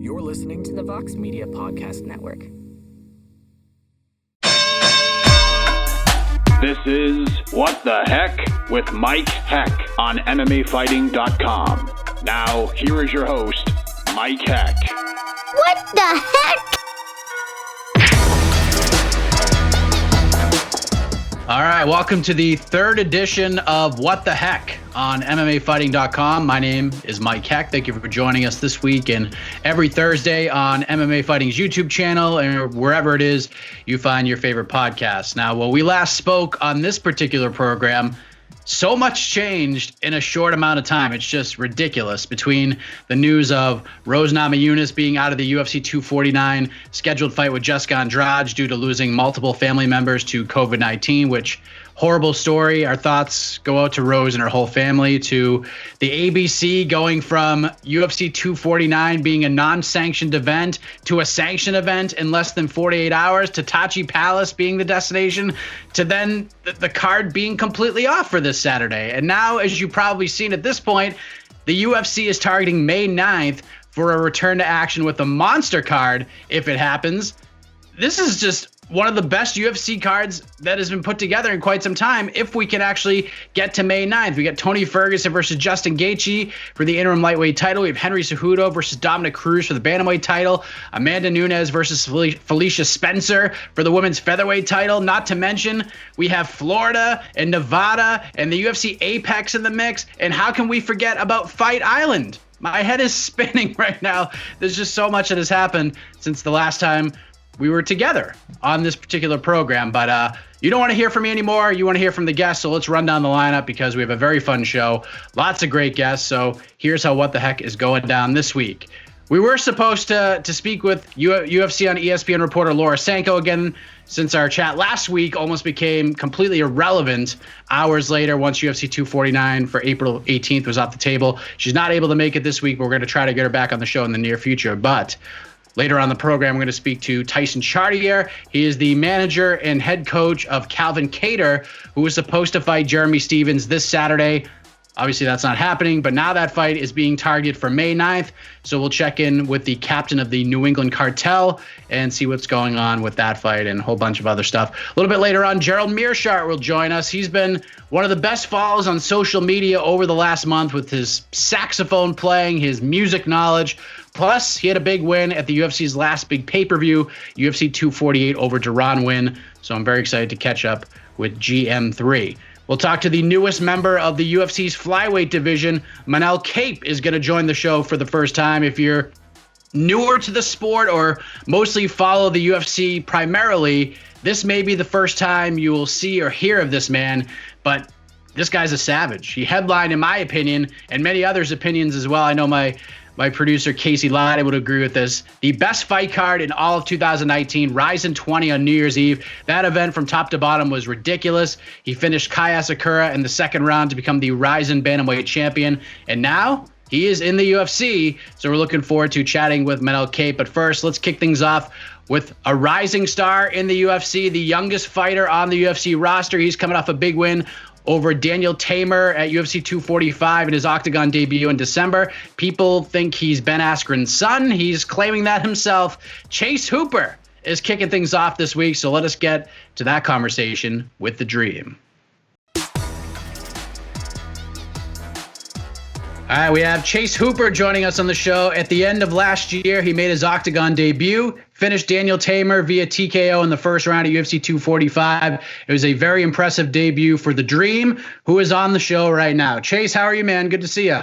You're listening to the Vox Media Podcast Network. This is What the Heck with Mike Heck on MMAfighting.com. Now, here is your host, Mike Heck. What the heck? All right, welcome to the third edition of What the Heck on MMAfighting.com. My name is Mike Heck. Thank you for joining us this week and every Thursday on MMA Fighting's YouTube channel and wherever it is you find your favorite podcasts. Now, when we last spoke on this particular program, so much changed in a short amount of time. It's just ridiculous. Between the news of Rose Namajunas being out of the UFC 249 scheduled fight with Jessica Andrade due to losing multiple family members to COVID-19, which horrible story. Our thoughts go out to Rose and her whole family, to the ABC going from UFC 249 being a non-sanctioned event to a sanctioned event in less than 48 hours, to Tachi Palace being the destination, to then the card being completely off for this Saturday. And now, as you've probably seen at this point, the UFC is targeting May 9th for a return to action with a monster card if it happens. This is just one of the best UFC cards that has been put together in quite some time if we can actually get to May 9th. We got Tony Ferguson versus Justin Gaethje for the interim lightweight title. We have Henry Cejudo versus Dominic Cruz for the bantamweight title. Amanda Nunes versus Felicia Spencer for the women's featherweight title. Not to mention, we have Florida and Nevada and the UFC Apex in the mix. And how can we forget about Fight Island? My head is spinning right now. There's just so much that has happened since the last time we were together on this particular program. But you don't want to hear from me anymore. You want to hear from the guests. So let's run down the lineup because we have a very fun show. Lots of great guests. So here's how What the Heck is going down this week. We were supposed to speak with UFC on ESPN reporter Laura Sanko again, since our chat last week almost became completely irrelevant hours later once UFC 249 for April 18th was off the table. She's not able to make it this week, but we're going to try to get her back on the show in the near future. But later on the program, we're going to speak to Tyson Chartier. He is the manager and head coach of Calvin Kattar, who was supposed to fight Jeremy Stephens this Saturday. Obviously, that's not happening, but now that fight is being targeted for May 9th. So we'll check in with the captain of the New England Cartel and see what's going on with that fight and a whole bunch of other stuff. A little bit later on, Gerald Meerscheart will join us. He's been one of the best follows on social media over the last month with his saxophone playing, his music knowledge. Plus, he had a big win at the UFC's last big pay-per-view, UFC 248 over Deron Winn. So I'm very excited to catch up with GM3. We'll talk to the newest member of the UFC's flyweight division. Manel Kape is going to join the show for the first time. If you're newer to the sport or mostly follow the UFC primarily, this may be the first time you will see or hear of this man, but this guy's a savage. He headlined, in my opinion, and many others' opinions as well. I know my producer, Casey Lott, would agree with this. The best fight card in all of 2019, Ryzen 20 on New Year's Eve. That event from top to bottom was ridiculous. He finished Kai Asakura in the second round to become the Ryzen bantamweight champion. And now he is in the UFC. So we're looking forward to chatting with Manel Kape. But first, let's kick things off with a rising star in the UFC, the youngest fighter on the UFC roster. He's coming off a big win over Daniel Tamer at UFC 245 in his Octagon debut in December. People think he's Ben Askren's son. He's claiming that himself. Chase Hooper is kicking things off this week, so let us get to that conversation with the Dream. All right, we have Chase Hooper joining us on the show. At the end of last year, he made his Octagon debut, finished Daniel Tamer via TKO in the first round at UFC 245. It was a very impressive debut for the Dream, who is on the show right now. Chase, how are you, man? Good to see you.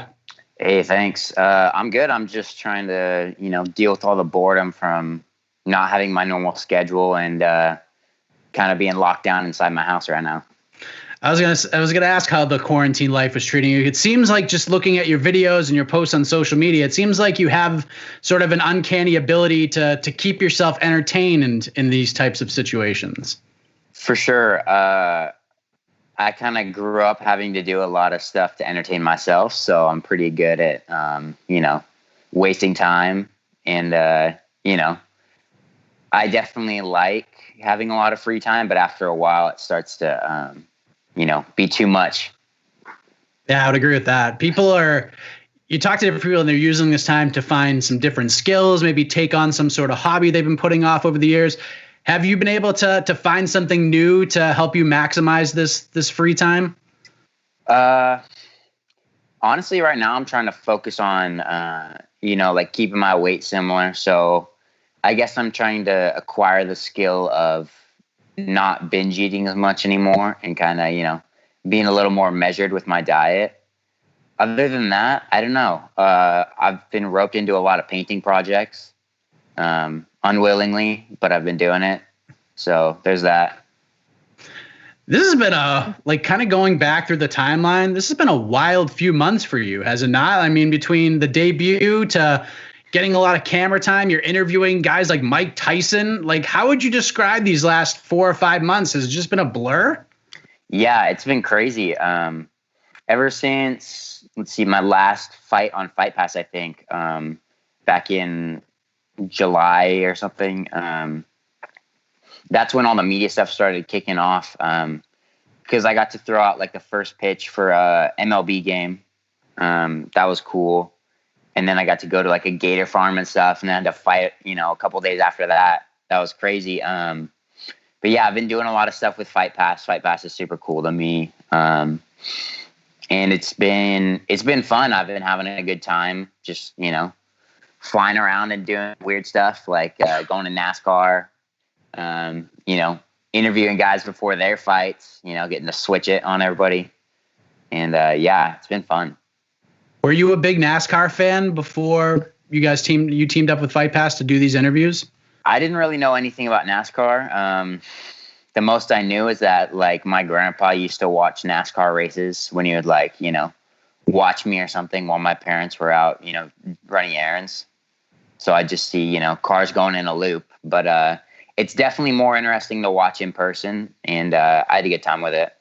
Hey, thanks. I'm good. I'm just trying to, deal with all the boredom from not having my normal schedule and kind of being locked down inside my house right now. I was gonna ask how the quarantine life was treating you. It seems like, just looking at your videos and your posts on social media, it seems like you have sort of an uncanny ability to keep yourself entertained in these types of situations. For sure. I kind of grew up having to do a lot of stuff to entertain myself, so I'm pretty good at wasting time. And I definitely like having a lot of free time, but after a while it starts to be too much. Yeah, I would agree with that. People are, you talk to different people and they're using this time to find some different skills, maybe take on some sort of hobby they've been putting off over the years. Have you been able to find something new to help you maximize this free time? Honestly, right now I'm trying to focus on, like keeping my weight similar. So I guess I'm trying to acquire the skill of not binge eating as much anymore and kind of, being a little more measured with my diet. Other than that, I don't know. I've been roped into a lot of painting projects, unwillingly, but I've been doing it. So there's that. This has been kind of going back through the timeline. This has been a wild few months for you, has it not? I mean, between the debut to getting a lot of camera time, you're interviewing guys like Mike Tyson. Like, how would you describe these last 4 or 5 months? Has it just been a blur? Yeah, it's been crazy. Ever since, my last fight on Fight Pass, I think, back in July or something, that's when all the media stuff started kicking off. Because I got to throw out like the first pitch for a MLB game. That was cool. And then I got to go to like a gator farm and stuff, and then I had to fight, a couple days after that. That was crazy. But yeah, I've been doing a lot of stuff with Fight Pass. Fight Pass is super cool to me. And it's been fun. I've been having a good time just, flying around and doing weird stuff like going to NASCAR, interviewing guys before their fights, getting to switch it on everybody. And yeah, it's been fun. Were you a big NASCAR fan before you guys teamed up with Fight Pass to do these interviews? I didn't really know anything about NASCAR. The most I knew is that like my grandpa used to watch NASCAR races when he would watch me or something while my parents were out, running errands. So I just see, cars going in a loop, but it's definitely more interesting to watch in person, and I had a good time with it.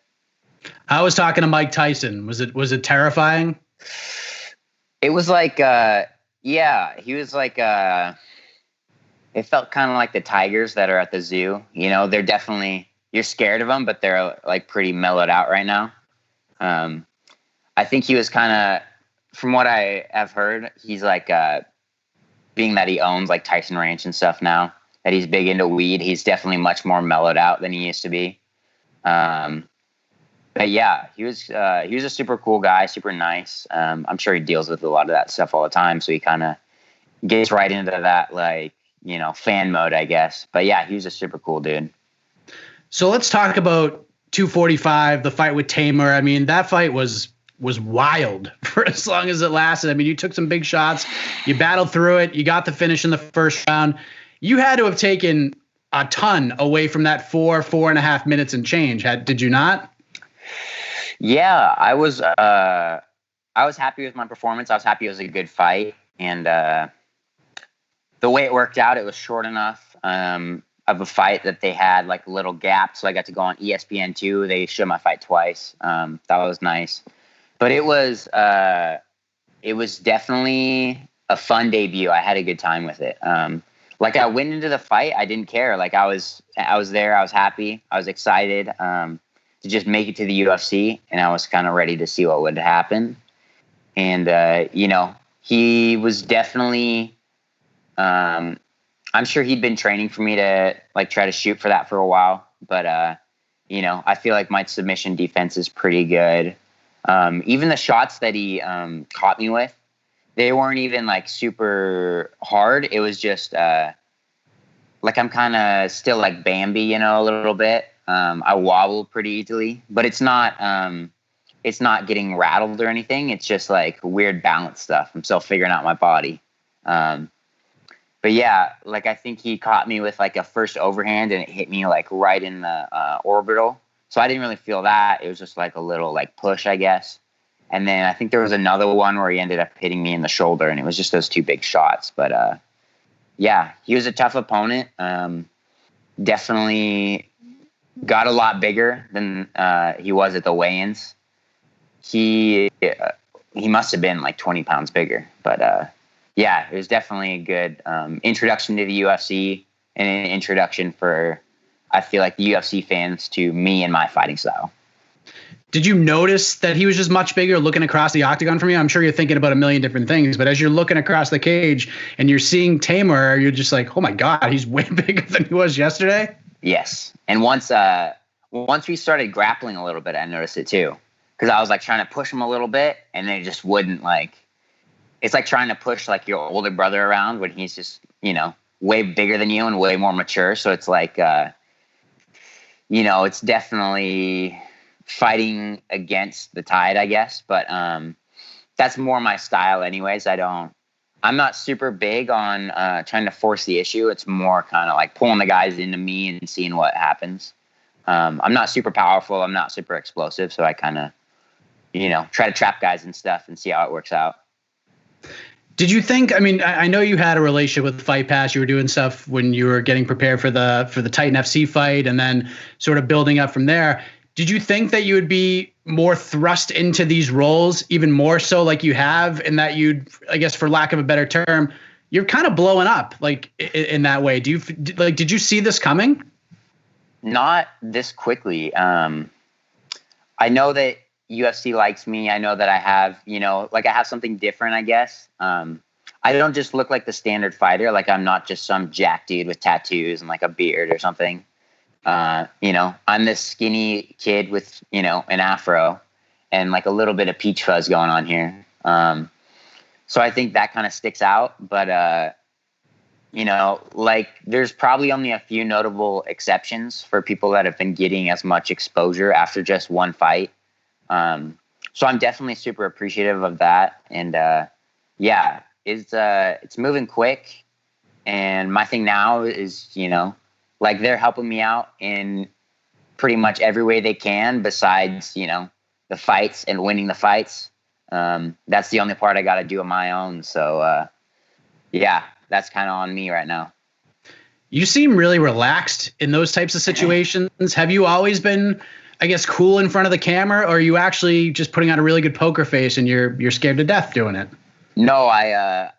I was talking to Mike Tyson. Was it terrifying? It was he was it felt kind of like the tigers that are at the zoo. They're definitely, you're scared of them, but they're like pretty mellowed out right now. I think he was kind of, from what I have heard, he's being that he owns like Tyson Ranch and stuff now, that he's big into weed. He's definitely much more mellowed out than he used to be. But yeah, he was a super cool guy, super nice. I'm sure he deals with a lot of that stuff all the time. So he kind of gets right into that, fan mode, I guess. But yeah, he was a super cool dude. So let's talk about 245, the fight with Tamer. I mean, that fight was wild for as long as it lasted. I mean, you took some big shots, you battled through it, you got the finish in the first round. You had to have taken a ton away from that 4.5 minutes and change. Did you not? Yeah, I was happy with my performance. I was happy it was a good fight. And the way it worked out, it was short enough of a fight that they had like little gaps. So I got to go on ESPN2. They showed my fight twice. That was nice. But it was definitely a fun debut. I had a good time with it. I went into the fight, I didn't care. Like I was there. I was happy. I was excited to just make it to the UFC, and I was kind of ready to see what would happen. And he was definitely. I'm sure he'd been training for me to try to shoot for that for a while, but I feel like my submission defense is pretty good. Even the shots that he caught me with, they weren't even super hard. It was just I'm kind of still like Bambi, a little bit. I wobble pretty easily, but it's not getting rattled or anything. It's just weird balance stuff. I'm still figuring out my body. But yeah, I think he caught me with a first overhand, and it hit me right in the orbital. So I didn't really feel that. It was just a little push, I guess. And then I think there was another one where he ended up hitting me in the shoulder, and it was just those two big shots. But yeah, he was a tough opponent. Definitely got a lot bigger than he was at the weigh-ins. He must have been 20 pounds bigger, but yeah, it was definitely a good introduction to the UFC, and an introduction for, I feel the UFC fans to me and my fighting style. Did you notice that he was just much bigger looking across the octagon from you? I'm sure you're thinking about a million different things, but as you're looking across the cage and you're seeing Tamor, you're just like, oh my God, he's way bigger than he was yesterday. Yes. And once we started grappling a little bit, I noticed it too. Because I was like trying to push him a little bit, and they just wouldn't. Like, it's like trying to push like your older brother around when he's just, way bigger than you and way more mature. So it's like, it's definitely fighting against the tide, I guess. But that's more my style anyways. I'm not super big on trying to force the issue. It's more kind of like pulling the guys into me and seeing what happens. I'm not super powerful. I'm not super explosive. So I kind of, try to trap guys and stuff and see how it works out. Did you think, I know you had a relationship with Fight Pass. You were doing stuff when you were getting prepared for the Titan FC fight and then sort of building up from there. Did you think that you would be more thrust into these roles, even more so like you have, and that you'd, I guess for lack of a better term, you're kind of blowing up like in that way? Did you see this coming? Not this quickly. I know that UFC likes me. I know that I have, I have something different, I guess. I don't just look like the standard fighter. Like I'm not just some jack dude with tattoos and like a beard or something. I'm this skinny kid with, an afro and like a little bit of peach fuzz going on here. So I think that kind of sticks out, but, there's probably only a few notable exceptions for people that have been getting as much exposure after just one fight. So I'm definitely super appreciative of that. And, it's moving quick. And my thing now is, they're helping me out in pretty much every way they can besides, the fights and winning the fights. That's the only part I got to do on my own. So, that's kind of on me right now. You seem really relaxed in those types of situations. Have you always been, I guess, cool in front of the camera, or are you actually just putting on a really good poker face and you're scared to death doing it? No, I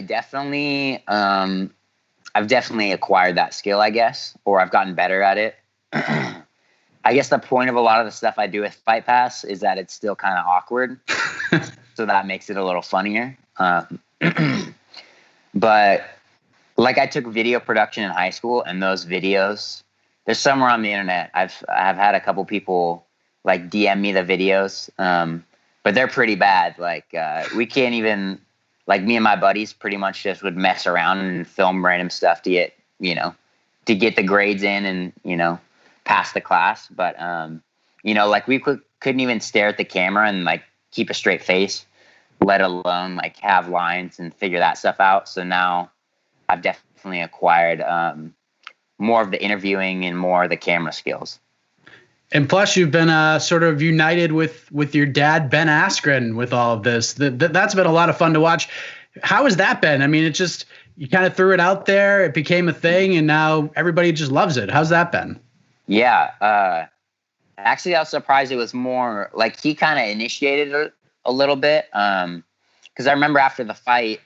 definitely, I've definitely acquired that skill, I guess, or I've gotten better at it. I guess the point of a lot of the stuff I do with Fight Pass is that it's still kind of awkward. So that makes it a little funnier. But like I took video production in high school, and those videos, they're somewhere on the internet. I've had a couple people like DM me the videos, but they're pretty bad. Like we can't even, like me and my buddies pretty much just would mess around and film random stuff to get, to get the grades in and, pass the class. But, we couldn't even stare at the camera and like keep a straight face, let alone like have lines and figure that stuff out. So now I've definitely acquired more of the interviewing and more of the camera skills. And plus, you've been sort of united with your dad, Ben Askren, with all of this. That's been a lot of fun to watch. How has that been? It just, you kind of threw it out there, it became a thing, and now everybody just loves it. How's that been? Yeah. Actually, I was surprised it was more like he kind of initiated it a little bit. Because I remember after the fight,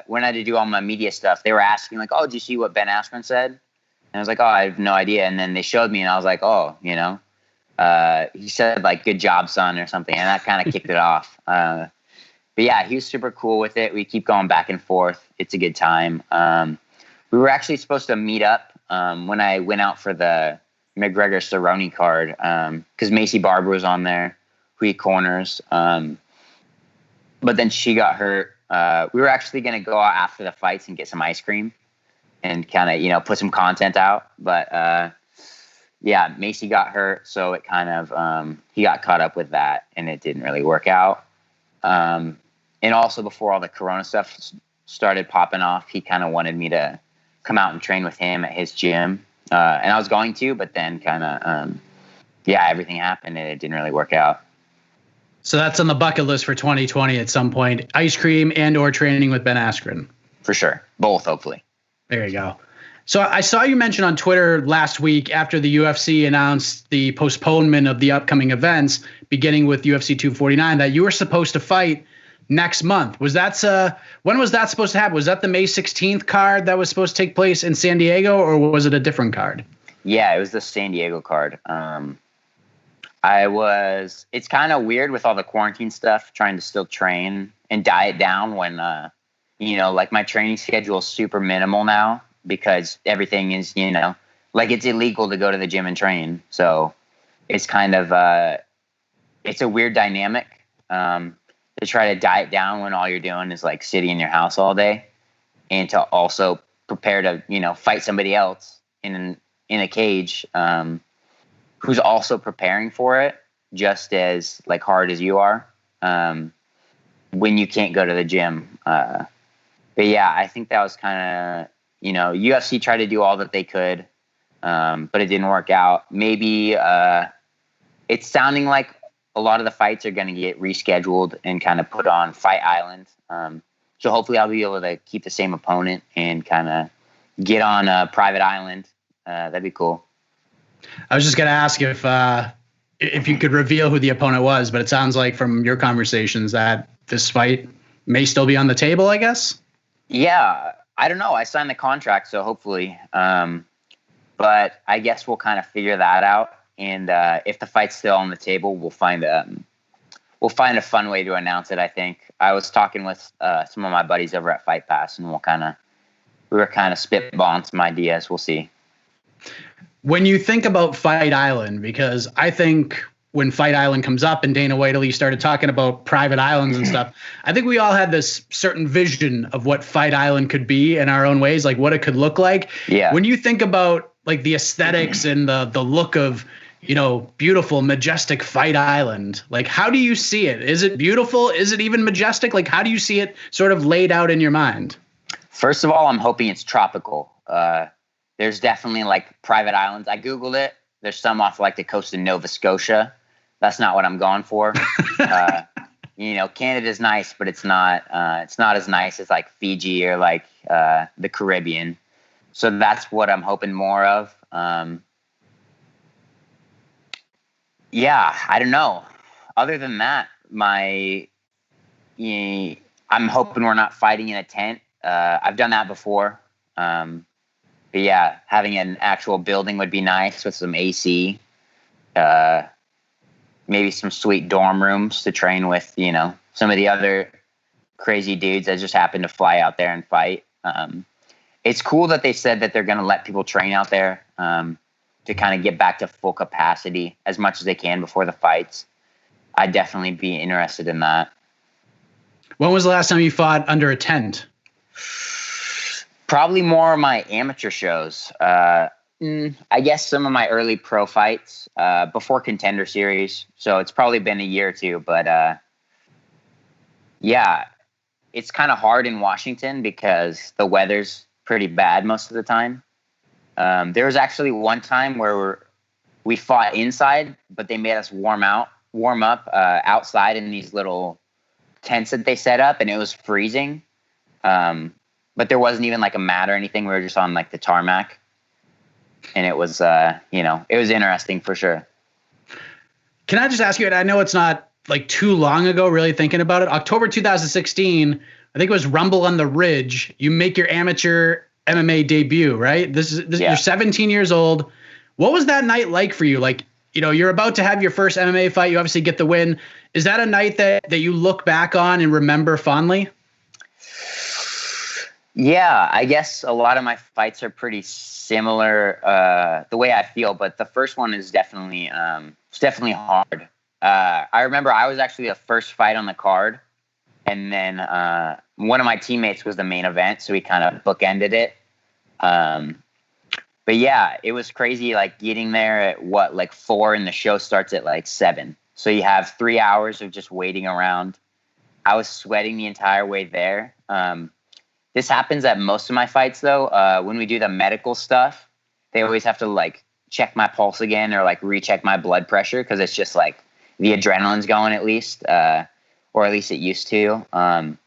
when I had to do all my media stuff, they were asking like, "Oh, did you see what Ben Askren said?" And I was like, "Oh, I have no idea." And then they showed me, and I was like, "Oh, he said like, 'Good job, son,' or something," and that kind of kicked it off. But yeah, he was super cool with it. We keep going back and forth. It's a good time. We were actually supposed to meet up when I went out for the McGregor Cerrone card because Macy Barber was on there, who he corners. But then she got hurt. We were actually going to go out after the fights and get some ice cream and kind of, put some content out. But Macy got hurt, so it kind of he got caught up with that, and it didn't really work out. And also before all the Corona stuff started popping off, he kind of wanted me to come out and train with him at his gym, and I was going to, but then kind of everything happened and it didn't really work out. So that's on the bucket list for 2020 at some point: ice cream and or training with Ben Askren. For sure, both hopefully. There you go. So I saw you mention on Twitter last week after the UFC announced the postponement of the upcoming events, beginning with UFC 249, that you were supposed to fight next month. When was that supposed to happen? Was that the May 16th card that was supposed to take place in San Diego, or was it a different card? Yeah, it was the San Diego card. It's kind of weird with all the quarantine stuff, trying to still train and diet down when, like my training schedule is super minimal now because everything is, like it's illegal to go to the gym and train. So it's kind of, it's a weird dynamic to try to diet down when all you're doing is like sitting in your house all day, and to also prepare to, fight somebody else in a cage, who's also preparing for it just as like hard as you are, when you can't go to the gym. But yeah, I think that was kind of, UFC tried to do all that they could, but it didn't work out. Maybe it's sounding like a lot of the fights are going to get rescheduled and kind of put on Fight Island. So hopefully I'll be able to keep the same opponent and kind of get on a private island. That'd be cool. I was just going to ask if you could reveal who the opponent was, but it sounds like from your conversations that this fight may still be on the table, I guess. Yeah, I don't know. I signed the contract, so hopefully. But I guess we'll kind of figure that out. And if the fight's still on the table, we'll find a fun way to announce it. I think I was talking with some of my buddies over at Fight Pass, and we were kind of spitballing some ideas. We'll see. When you think about Fight Island, because I think when Fight Island comes up and Dana White started talking about private islands and stuff, I think we all had this certain vision of what Fight Island could be in our own ways, like what it could look like. Yeah. When you think about like the aesthetics and the look of, beautiful, majestic Fight Island, like how do you see it? Is it beautiful? Is it even majestic? Like how do you see it sort of laid out in your mind? First of all, I'm hoping it's tropical. There's definitely like private islands. I Googled it. There's some off like the coast of Nova Scotia. That's not what I'm going for. Canada's nice, but it's not as nice as like Fiji or like the Caribbean. So that's what I'm hoping more of. Yeah, I don't know. Other than that, I'm hoping we're not fighting in a tent. I've done that before. But yeah, having an actual building would be nice with some AC, maybe some sweet dorm rooms to train with, some of the other crazy dudes that just happen to fly out there and fight. It's cool that they said that they're going to let people train out there to kind of get back to full capacity as much as they can before the fights. I'd definitely be interested in that. When was the last time you fought under a tent? Probably more of my amateur shows. I guess some of my early pro fights before Contender Series. So it's probably been a year or two. But yeah, it's kind of hard in Washington because the weather's pretty bad most of the time. There was actually one time where we fought inside, but they made us warm up outside in these little tents that they set up, and it was freezing. But there wasn't even like a mat or anything. We were just on like the tarmac, and it was, it was interesting for sure. Can I just ask you, and I know it's not like too long ago, really thinking about it, October 2016, I think it was Rumble on the Ridge. You make your amateur MMA debut, right? Yeah. You're 17 years old. What was that night like for you? Like, you're about to have your first MMA fight. You obviously get the win. Is that a night that you look back on and remember fondly? Yeah, I guess a lot of my fights are pretty similar, the way I feel, but the first one is definitely hard. I remember I was actually the first fight on the card, and then one of my teammates was the main event, so we kind of bookended it. But yeah, it was crazy, like getting there at 4, and the show starts at 7. So you have 3 hours of just waiting around. I was sweating the entire way there. This happens at most of my fights, though. When we do the medical stuff, they always have to check my pulse again or recheck my blood pressure because it's just the adrenaline's going at least, or at least it used to. And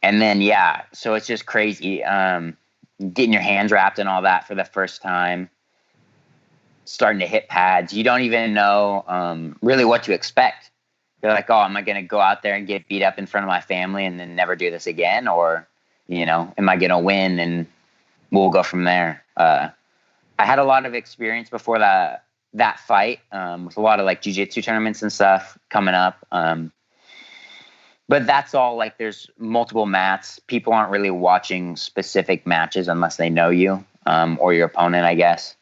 then yeah, so it's just crazy. Getting your hands wrapped and all that for the first time, starting to hit pads. You don't even know really what to expect. You're like, oh, am I going to go out there and get beat up in front of my family and then never do this again? Or, am I going to win and we'll go from there? I had a lot of experience before that fight with a lot of like jiu-jitsu tournaments and stuff coming up. But that's all, like, there's multiple mats. People aren't really watching specific matches unless they know you or your opponent, I guess.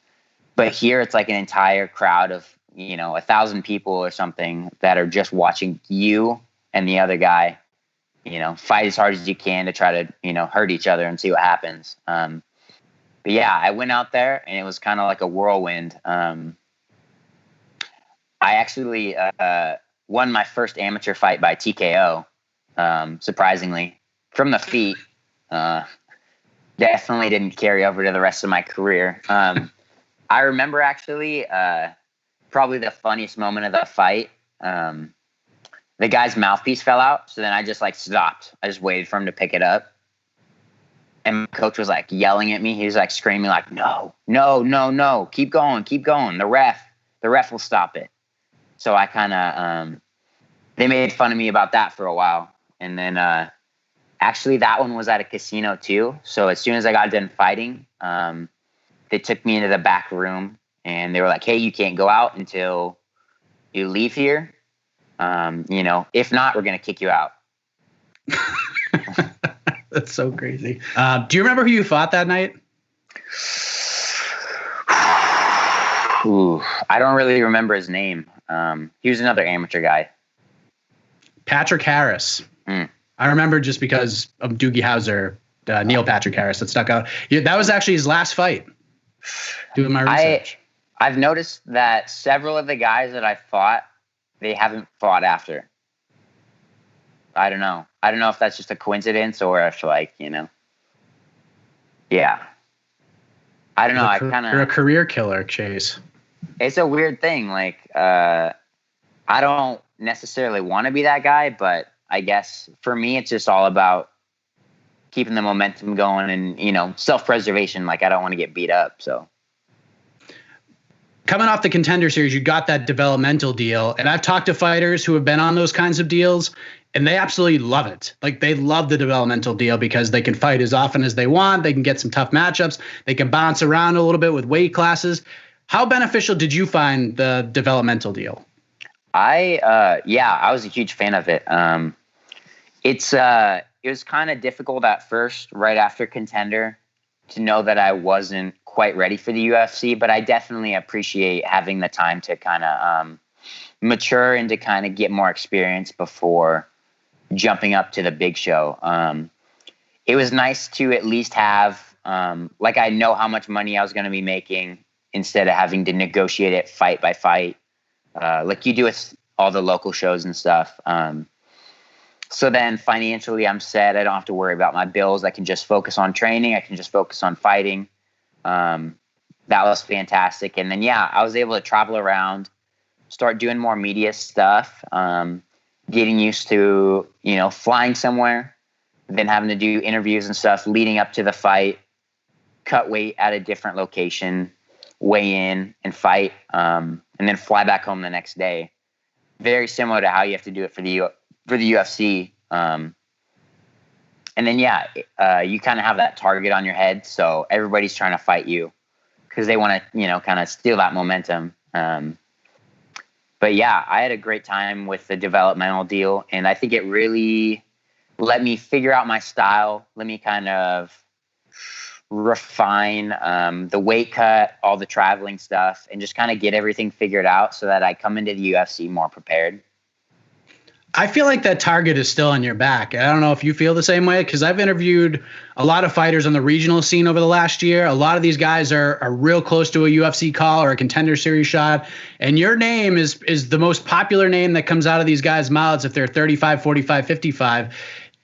But here it's like an entire crowd of, 1,000 people or something that are just watching you and the other guy, fight as hard as you can to try to, hurt each other and see what happens. But yeah, I went out there and it was kind of like a whirlwind. I actually won my first amateur fight by TKO. Surprisingly, from the feet. Definitely didn't carry over to the rest of my career. I remember actually probably the funniest moment of the fight. The guy's mouthpiece fell out, so then I just like stopped. I just waited for him to pick it up. And my coach was like yelling at me. He was like screaming like, no, keep going. The ref will stop it. So I kind of, they made fun of me about that for a while. And then actually that one was at a casino too. So as soon as I got done fighting, they took me into the back room and they were like, hey, you can't go out until you leave here. If not, we're going to kick you out. That's so crazy. Do you remember who you fought that night? Ooh, I don't really remember his name. He was another amateur guy. Patrick Harris. I remember just because of Doogie Howser, Neil Patrick Harris, that stuck out. Yeah, that was actually his last fight. Doing my research. I've noticed that several of the guys that I fought, they haven't fought after. I don't know. I don't know if that's just a coincidence or if yeah. I don't know. You're a career killer, Chase. It's a weird thing. Like, I don't necessarily want to be that guy, but I guess for me, it's just all about keeping the momentum going and, self-preservation. Like, I don't want to get beat up. So coming off the Contender Series, you got that developmental deal. And I've talked to fighters who have been on those kinds of deals, and they absolutely love it. Like, they love the developmental deal because they can fight as often as they want. They can get some tough matchups. They can bounce around a little bit with weight classes. How beneficial did you find the developmental deal? I was a huge fan of it. It was kind of difficult at first, right after Contender, to know that I wasn't quite ready for the UFC, but I definitely appreciate having the time to kind of mature and to kind of get more experience before jumping up to the big show. It was nice to at least have, I know how much money I was going to be making instead of having to negotiate it fight by fight, like you do with all the local shows and stuff. So then financially I'm set. I don't have to worry about my bills. I can just focus on training. I can just focus on fighting. That was fantastic. And then, I was able to travel around, start doing more media stuff, getting used to, flying somewhere, then having to do interviews and stuff leading up to the fight, cut weight at a different location, weigh in and fight, and then fly back home the next day. Very similar to how you have to do it for the UFC. And then, you kind of have that target on your head. So everybody's trying to fight you because they want to, kind of steal that momentum. But I had a great time with the developmental deal. And I think it really let me figure out my style. Let me kind of refine the weight cut, all the traveling stuff, and just kind of get everything figured out so that I come into the UFC more prepared. I feel like that target is still on your back. I don't know if you feel the same way, because I've interviewed a lot of fighters on the regional scene over the last year. A lot of these guys are real close to a UFC call or a Contender Series shot. And your name is the most popular name that comes out of these guys' mouths if they're 35, 45, 55.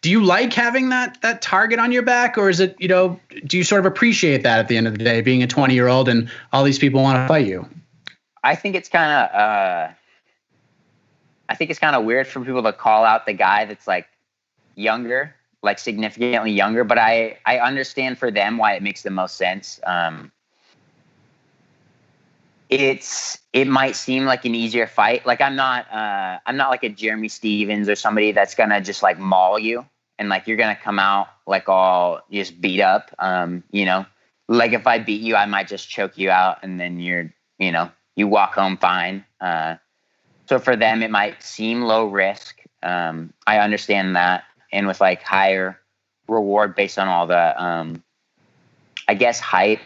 Do you like having that target on your back, or is it, do you sort of appreciate that at the end of the day, being a 20-year-old and all these people want to fight you? I think it's kind of weird for people to call out the guy that's like younger, like significantly younger, but I understand for them why it makes the most sense. It might seem like an easier fight. Like I'm not like a Jeremy Stevens or somebody that's gonna just like maul you and like you're gonna come out like all just beat up. Like if I beat you, I might just choke you out and then you're you walk home fine. So for them, it might seem low risk. I understand that. And with like higher reward based on all the, I guess, hype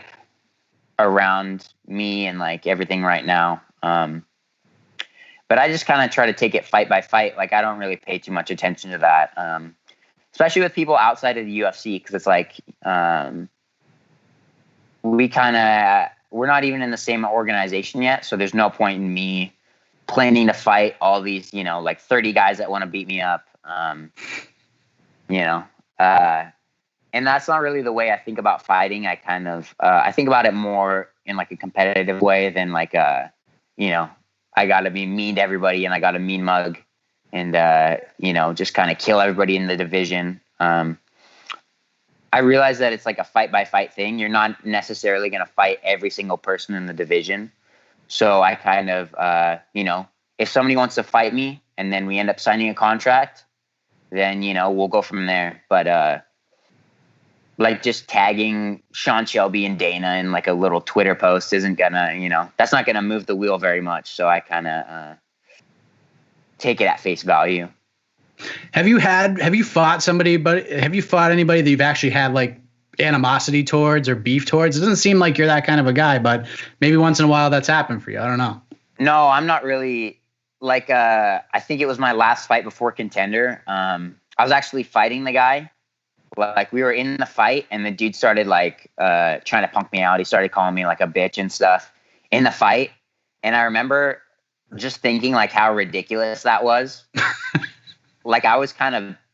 around me and like everything right now. But I just kind of try to take it fight by fight. Like I don't really pay too much attention to that. Especially with people outside of the UFC. Cause it's like, we're not even in the same organization yet. So there's no point in me planning to fight all these, like 30 guys that want to beat me up. And that's not really the way I think about fighting. I kind of, I think about it more in like a competitive way than like, I got to be mean to everybody and I got to mean mug and, just kind of kill everybody in the division. I realize that it's like a fight by fight thing. You're not necessarily going to fight every single person in the division. So I kind of, if somebody wants to fight me and then we end up signing a contract, then, we'll go from there. But, like just tagging Sean Shelby and Dana in like a little Twitter post isn't gonna, that's not gonna move the wheel very much. So I kind of take it at face value. Have you fought anybody that you've actually had like animosity towards or beef towards? It doesn't seem like you're that kind of a guy, but maybe once in a while that's happened for you. I don't know. No, I'm not really like, I think it was my last fight before Contender. I was actually fighting the guy. Like we were in the fight and the dude started like trying to punk me out. He started calling me like a bitch and stuff in the fight. And I remember just thinking like how ridiculous that was. Like I was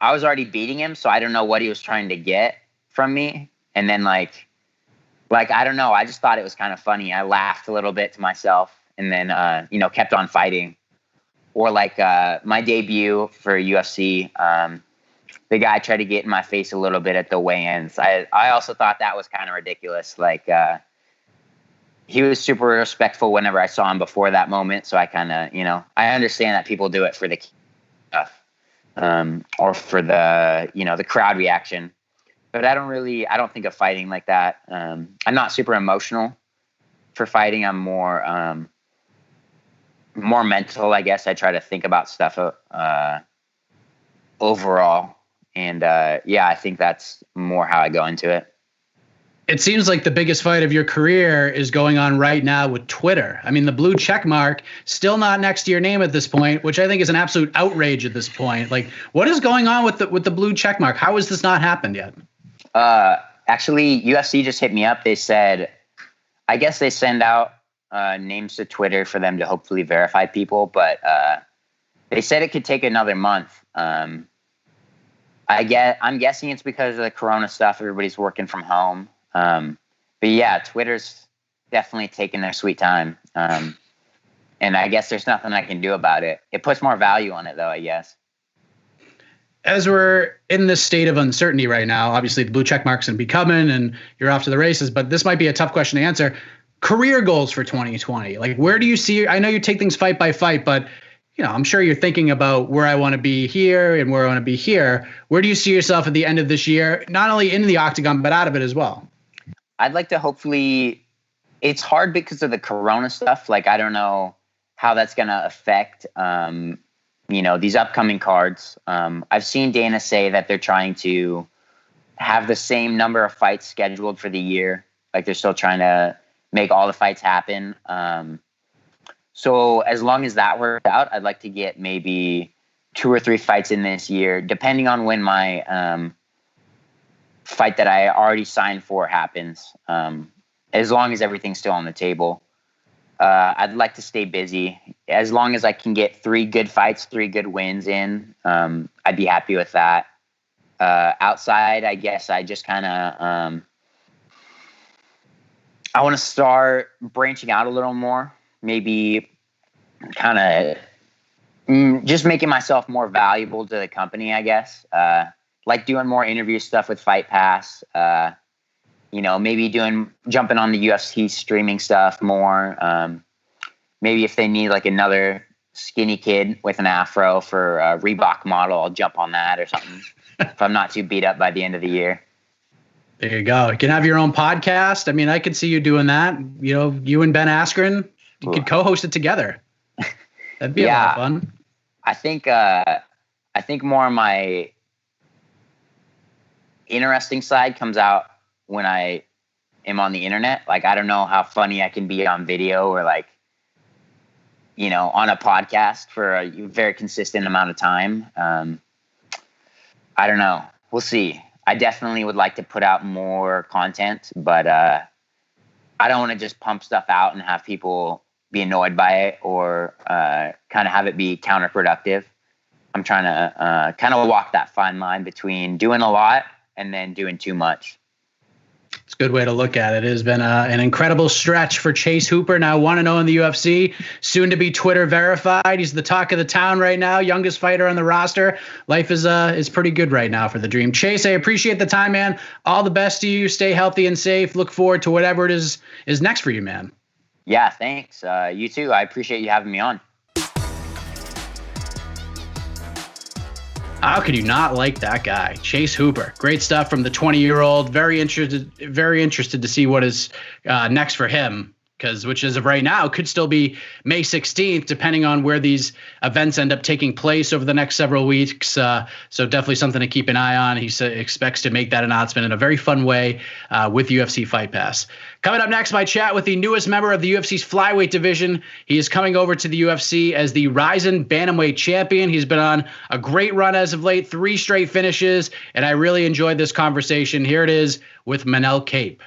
already beating him. So I don't know what he was trying to get from me. And then like, I don't know. I just thought it was kind of funny. I laughed a little bit to myself and then, kept on fighting. Or like my debut for UFC, the guy tried to get in my face a little bit at the weigh-ins. I also thought that was kind of ridiculous. Like, he was super respectful whenever I saw him before that moment. So I kind of, I understand that people do it for the stuff, or for the, the crowd reaction. But I don't think of fighting like that. I'm not super emotional for fighting. I'm more mental, I guess. I try to think about stuff overall. And I think that's more how I go into it. It seems like the biggest fight of your career is going on right now with Twitter. I mean, the blue check mark still not next to your name at this point, which I think is an absolute outrage at this point. Like, what is going on with the blue check mark? How has this not happened yet? Actually, UFC just hit me up. They said, I guess they send out names to Twitter for them to hopefully verify people, but they said it could take another month. I'm guessing it's because of the Corona stuff. Everybody's working from home. But yeah, Twitter's definitely taking their sweet time. And I guess there's nothing I can do about it. It puts more value on it though, I guess. As we're in this state of uncertainty right now, obviously the blue check mark's going to be coming and you're off to the races, but this might be a tough question to answer. Career goals for 2020. Like, where do you see, I know you take things fight by fight, but I'm sure you're thinking about where I want to be here and where I want to be here. Where do you see yourself at the end of this year, not only in the octagon, but out of it as well? I'd like to hopefully, it's hard because of the Corona stuff. Like, I don't know how that's going to affect, these upcoming cards. I've seen Dana say that they're trying to have the same number of fights scheduled for the year. Like they're still trying to make all the fights happen. So as long as that works out, I'd like to get maybe 2 or 3 fights in this year, depending on when my fight that I already signed for happens. As long as everything's still on the table, I'd like to stay busy. As long as I can get 3 good fights, 3 good wins in, I'd be happy with that. Outside, I guess I just kind of I want to start branching out a little more. Maybe kind of just making myself more valuable to the company, I guess. Like doing more interview stuff with Fight Pass. Maybe jumping on the UFC streaming stuff more. Maybe if they need like another skinny kid with an afro for a Reebok model, I'll jump on that or something. If I'm not too beat up by the end of the year. There you go. You can have your own podcast. I mean, I could see you doing that. You and Ben Askren. could co-host it together. That'd be a lot of fun. I think more of my interesting side comes out when I am on the internet. Like, I don't know how funny I can be on video or like, you know, on a podcast for a very consistent amount of time. I don't know. We'll see. I definitely would like to put out more content, but I don't want to just pump stuff out and have people be annoyed by it or kind of have it be counterproductive. I'm trying to kind of walk that fine line between doing a lot and then doing too much. It's a good way to look at it. It has been an incredible stretch for Chase Hooper, now 1-0 in the UFC, soon to be Twitter verified. He's the talk of the town right now, youngest fighter on the roster. Life is pretty good right now for the Dream. Chase, I appreciate the time, man. All the best to you. Stay healthy and safe. Look forward to whatever it is next for you, man. Yeah, thanks. You too. I appreciate you having me on. How could you not like that guy? Chase Hooper. Great stuff from the 20-year-old. Very interested to see what is next for him, which as of right now could still be May 16th, depending on where these events end up taking place over the next several weeks. So definitely something to keep an eye on. He expects to make that announcement in a very fun way with UFC Fight Pass. Coming up next, my chat with the newest member of the UFC's flyweight division. He is coming over to the UFC as the Rizin Bantamweight champion. He's been on a great run as of late, 3 straight finishes, and I really enjoyed this conversation. Here it is with Manel Kape.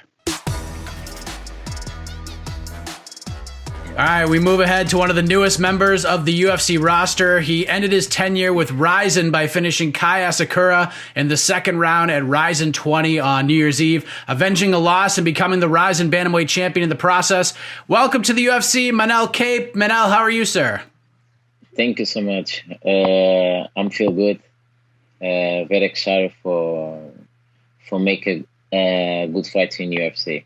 All right, we move ahead to one of the newest members of the UFC roster. He ended his tenure with Rizin by finishing Kai Asakura in the second round at Rizin 20 on New Year's Eve, avenging a loss and becoming the Rizin Bantamweight champion in the process. Welcome to the UFC, Manel Kape. Manel, how are you, sir? Thank you so much. I'm feel good. Very excited for making good fights in UFC.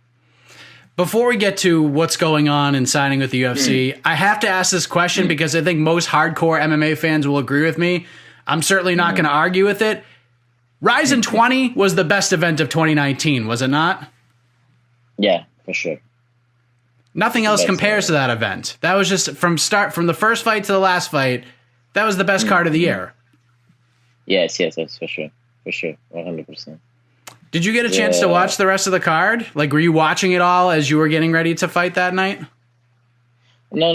Before we get to what's going on and signing with the UFC, I have to ask this question because I think most hardcore MMA fans will agree with me. I'm certainly not going to argue with it. Rizin 20 was the best event of 2019, was it not? Yeah, for sure. Nothing else compares to that event. That was just from the first fight to the last fight, that was the best card of the year. Yes, that's for sure. For sure, 100%. Did you get a chance to watch the rest of the card? Like, were you watching it all as you were getting ready to fight that night? No.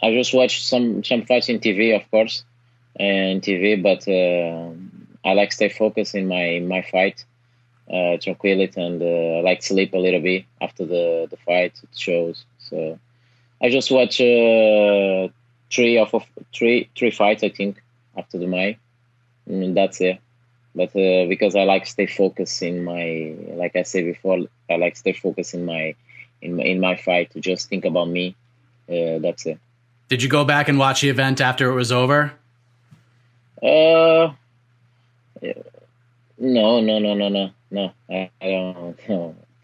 I just watched some fights in TV, of course, but I like stay focused in my fight, tranquility, and I like sleep a little bit after the fight. It shows. So I just watch 3 fights, I think, after the May, and that's it. But because I like stay focused in my, like I said before, I like stay focused in my fight to just think about me. That's it. Did you go back and watch the event after it was over? No. I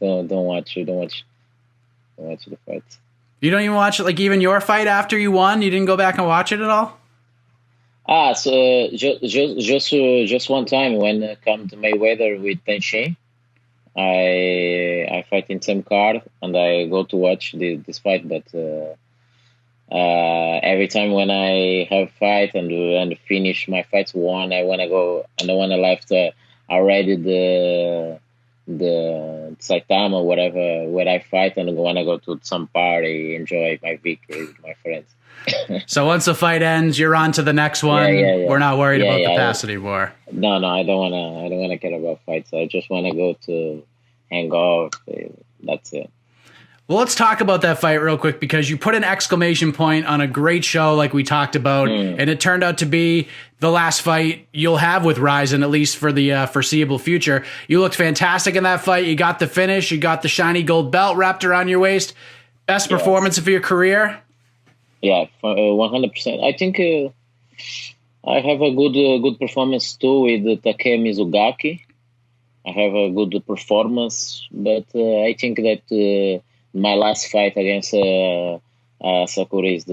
don't watch the fights. You don't even watch like even your fight after you won? You didn't go back and watch it at all? So just one time when it come to Mayweather with Tenshin, I fight in same card and I go to watch this fight, but every time when I have fight and finish my fights one, I wanna go and I wanna left already the Saitama or whatever where I fight and I wanna go to some party, enjoy my victory with my friends. So once the fight ends, you're on to the next one. Yeah. We're not worried about the past anymore. No, I don't wanna care about fights. I just wanna go to hang out. That's it. Well, let's talk about that fight real quick because you put an exclamation point on a great show like we talked about, and it turned out to be the last fight you'll have with Rizin, at least for the foreseeable future. You looked fantastic in that fight. You got the finish. You got the shiny gold belt wrapped around your waist. Best performance of your career? Yeah, 100%. I think I have a good performance too with Take Mizugaki. I have a good performance, but I think that my last fight against Sakura is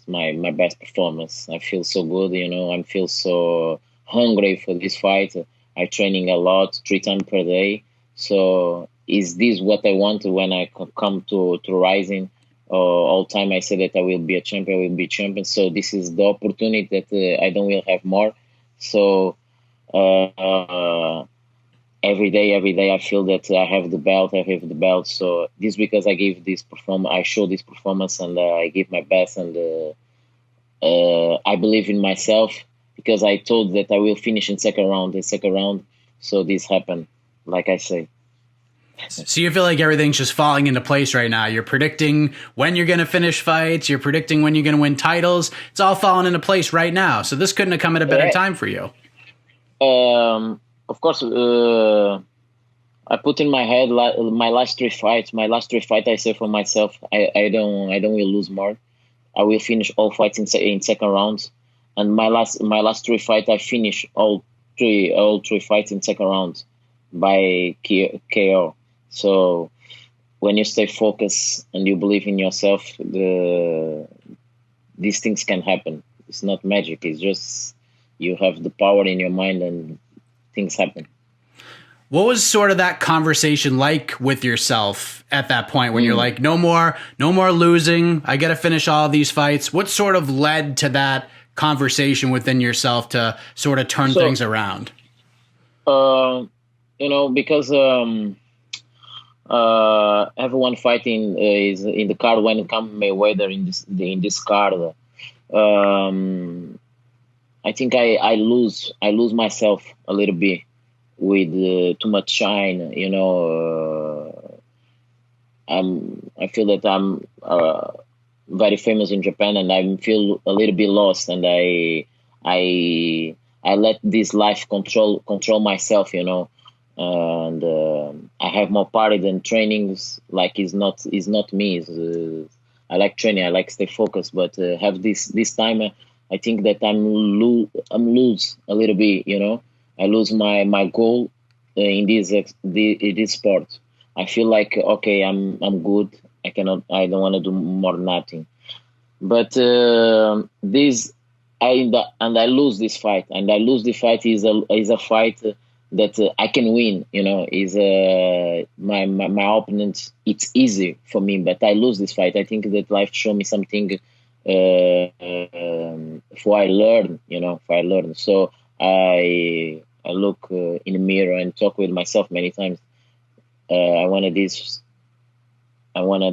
my best performance. I feel so good, I feel so hungry for this fight. I'm training a lot, 3 times per day. So is this what I want when I come to Rising? All time I say that I will be a champion, I will be champion. So this is the opportunity that I don't will have more. So every day I feel that I have the belt. So this because I give this performance, I show this performance, and I give my best, and I believe in myself because I told that I will finish in second round. So this happened, like I say. So you feel like everything's just falling into place right now. You're predicting when you're going to finish fights. You're predicting when you're going to win titles. It's all falling into place right now. So this couldn't have come at a better time for you. Of course, I put in my head my last three fights. I say for myself, I don't will lose more. I will finish all fights in second rounds. And my last three fights, I finish all three fights in second round by KO. So when you stay focused and you believe in yourself, these things can happen. It's not magic. It's just you have the power in your mind and things happen. What was sort of that conversation like with yourself at that point when you're like, no more losing. I got to finish all of these fights. What sort of led to that conversation within yourself to sort of turn things around? Because everyone fighting is in the card when it comes Mayweather in this card. I think I lose myself a little bit with too much shine. I feel that I'm very famous in Japan, and I feel a little bit lost, and I let this life control myself, and I have more party than trainings. Like is not me. I like training. I like stay focused, but have this time. I think that I'm lose a little bit. I lose my goal in this sport. I feel like okay, I'm good. I don't want to do more nothing. But I lose this fight, and I lose the fight is a fight that I can win. Is my opponent. It's easy for me, but I lose this fight. I think that life showed me something. For I learn. So I look in the mirror and talk with myself many times. I wanted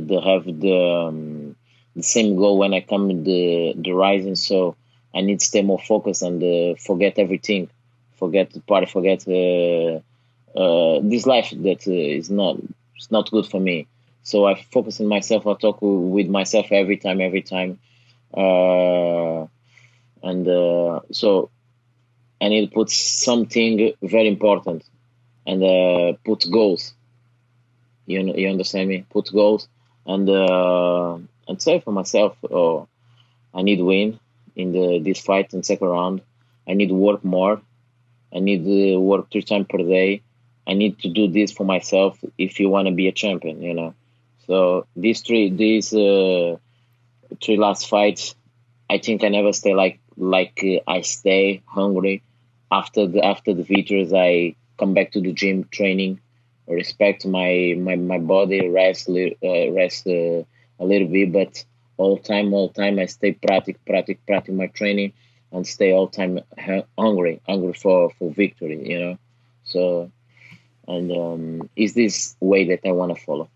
to have the same goal when I come in the Rising. So I need to stay more focused and forget everything, forget the party, forget this life that is not good for me. So I focus on myself. I talk with myself every time. So I need to put something very important and put goals. You understand me? Put goals and say for myself, oh, I need to win in this fight in second round. I need to work more. I need to work 3 times per day. I need to do this for myself if you want to be a champion. So these three last fights, I think I never stay like I stay hungry. After the victories, I come back to the gym, training, respect my body, rest a little bit, but all time I stay practice my training and stay all time hungry for victory. So and is this way that I want to follow.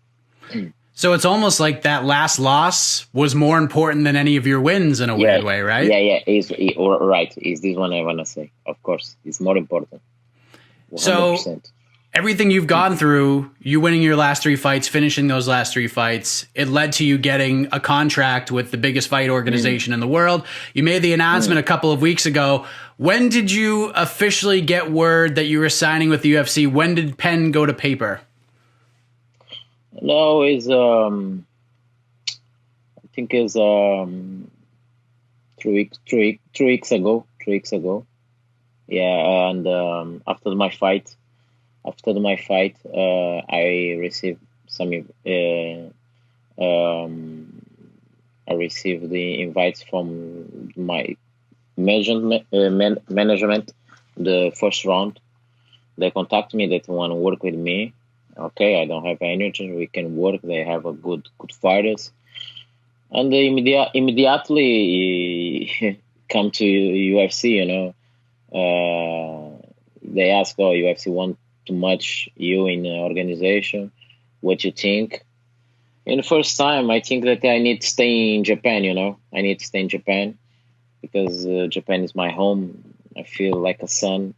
So it's almost like that last loss was more important than any of your wins in a weird way, right? Yeah. Right. Is this one I want to say? Of course, it's more important. 100%. So everything you've gone through, you winning your last 3 fights, finishing those last 3 fights, it led to you getting a contract with the biggest fight organization in the world. You made the announcement a couple of weeks ago. When did you officially get word that you were signing with the UFC? When did pen go to paper? No, it's I think it's 3 weeks ago. Yeah, and after my fight, I received I received the invites from my management. The first round, they contact me that want to work with me. okay, I don't have energy. We can work. They have a good fighters, and they immediately come to UFC. They ask, "Oh, UFC want too much you in the organization? What you think?" In the first time, I think that I need to stay in Japan. I need to stay in Japan because Japan is my home. I feel like a son,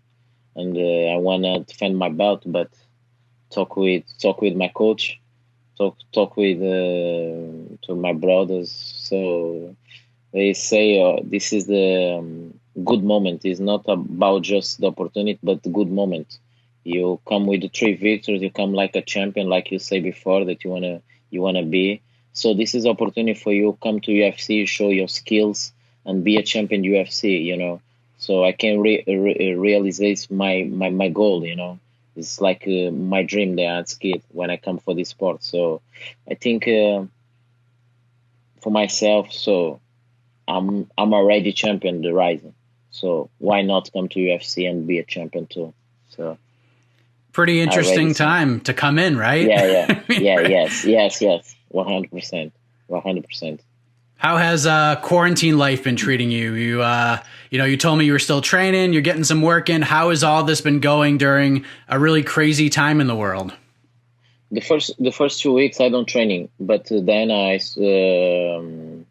and I wanna defend my belt. But talk with my coach, talk with to my brothers. So they say this is the good moment. It's not about just the opportunity, but the good moment. You come with the 3 victories. You come like a champion, like you say before that you wanna be. So this is opportunity for you. Come to UFC, show your skills, and be a champion UFC. So I can realize my goal. It's like my dream there as kid when I come for this sport. So I think for myself, so I'm already champion the Rising. So why not come to UFC and be a champion too? So pretty interesting time to come in, right? Yeah. Yes. 100%. How has quarantine life been treating you? You told me you were still training, you're getting some work in. How has all this been going during a really crazy time in the world? The first 2 weeks I don't training, but then I start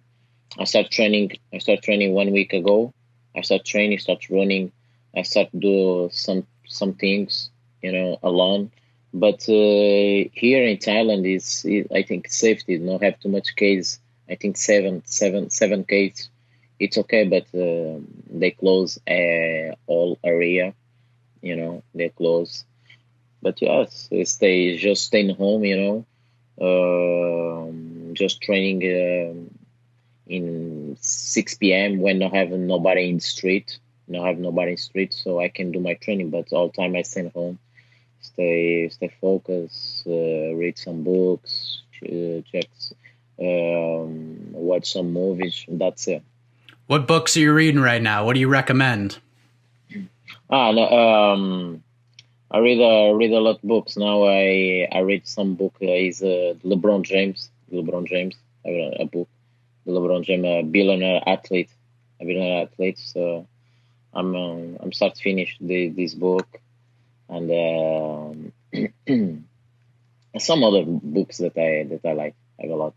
training. I start training 1 week ago. I start training, start running. I start do some things, alone. But here in Thailand is I think safety. Don't have too much case. I think seven case. It's okay, but they close all area. They close. But yes, staying home. Just training in 6 p.m. when not have nobody in the street. So I can do my training. But all time I stay home, stay focused, read some books, watch some movies. That's it. What books are you reading right now? What do you recommend? No, I read a lot of books now. I read some book. Is LeBron James. I read a book. LeBron James, a billionaire athlete. So I'm start to finish this book, and some other books that I like. I have a lot.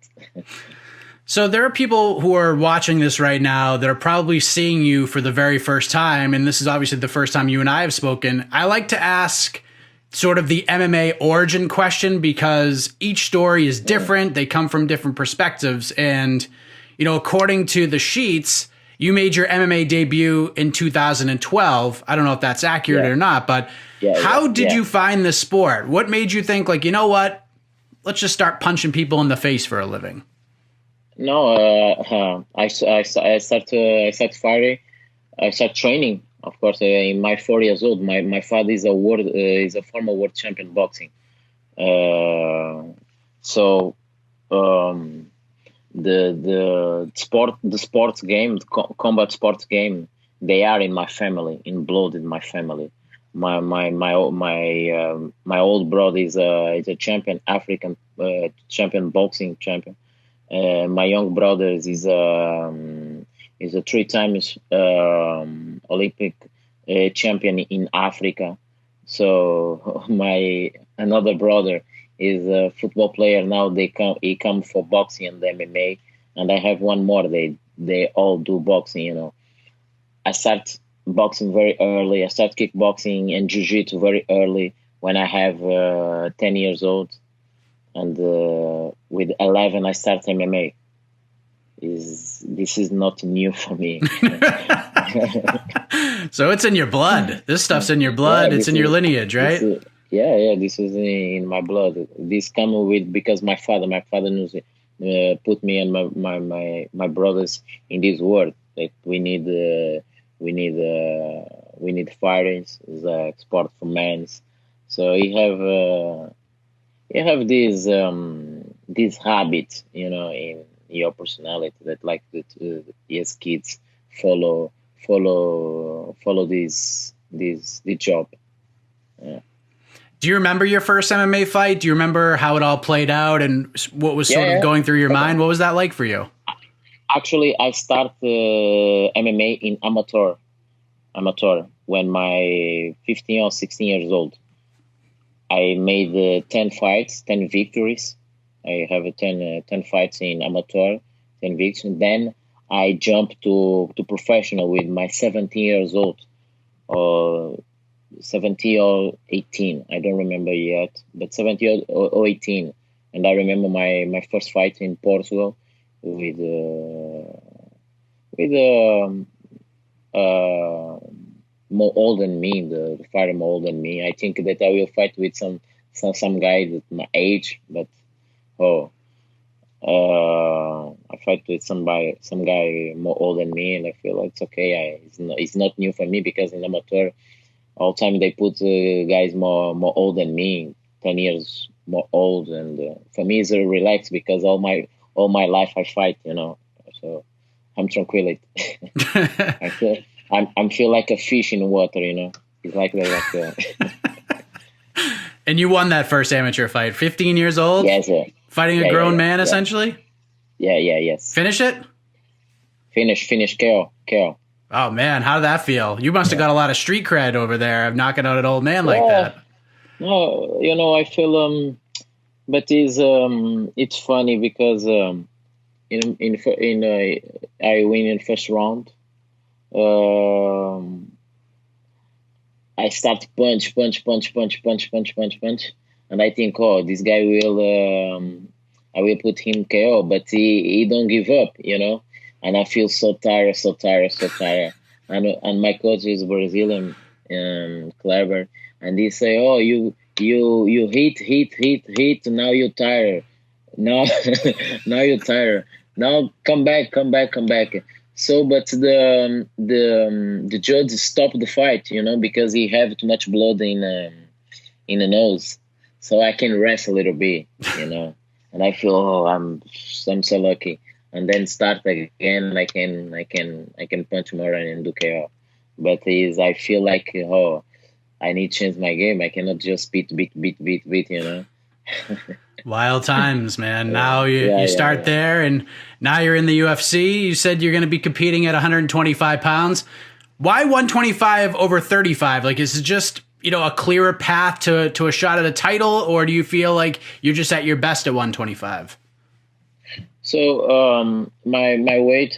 So there are people who are watching this right now that are probably seeing you for the very first time, and this is obviously the first time you and I have spoken. I like to ask sort of the MMA origin question because each story is different. They come from different perspectives. And, according to the sheets, you made your MMA debut in 2012. I don't know if that's accurate or not, but how did you find this sport? What made you think, like, you know what? Let's just start punching people in the face for a living. No, I start fighting. I start training. Of course, in my 4 years old, my father is a former world champion boxing. So the sports game, combat sports game, they are in my family, in blood in my family. My old brother is a champion, African champion, boxing champion. My young brother is a 3 times Olympic champion in Africa. So my another brother is a football player now. He come for boxing and MMA, and I have one more. They all do boxing. I start boxing very early. I start kickboxing and jiu-jitsu very early when I have 10 years old. And with 11, I start MMA. This is not new for me. So it's in your blood. This stuff's in your blood. It's in your lineage, right? This is in my blood. This come with because my father knows put me and my brothers in this world. Like we need fighting. It's a sport for men. So you have this habit, in your personality that like yes, kids follow this job. Yeah. Do you remember your first MMA fight? Do you remember how it all played out and what was sort of going through your mind? What was that like for you? Actually, I started MMA in amateur when my 15 or 16 years old. I made 10 fights, 10 victories. I have 10 fights in amateur, 10 victories. Then I jumped to professional with my 17 years old, or 17 or 18. I don't remember yet, but 17 or 18. And I remember my first fight in Portugal with more old than me, the fighter more old than me. I think that I will fight with some guy that my age, but I fight with some guy more old than me, and I feel like it's okay. It's not new for me because in amateur, all time they put guys more old than me, 10 years more old, and for me it's relaxed because all my life I fight, so I'm tranquil. I feel like a fish in water, It's like that. And you won that first amateur fight, 15 years old? Yes, sir. Fighting a grown man, essentially? Yes. Finish it? Finish, KO. Oh, man, how did that feel? You must have got a lot of street cred over there of knocking out an old man like that. No, I feel, but it's funny because I win in first round. I start punch, and I think, this guy I will put him KO, but he don't give up, And I feel so tired. And my coach is Brazilian, Kleber, and he say, you hit, now you're tired. Now you're tired. Now come back. So, but the judge stopped the fight, because he have too much blood in the nose, so I can rest a little bit, And I feel, I'm so lucky. And then start again. I can punch more and do KO. But I feel like I need to change my game. I cannot just beat. Wild times, man. Now you start there, and now you're in the UFC. You said you're going to be competing at 125 pounds. Why 125 over 35? Like, is it just, a clearer path to a shot at a title, or do you feel like you're just at your best at 125? So my weight,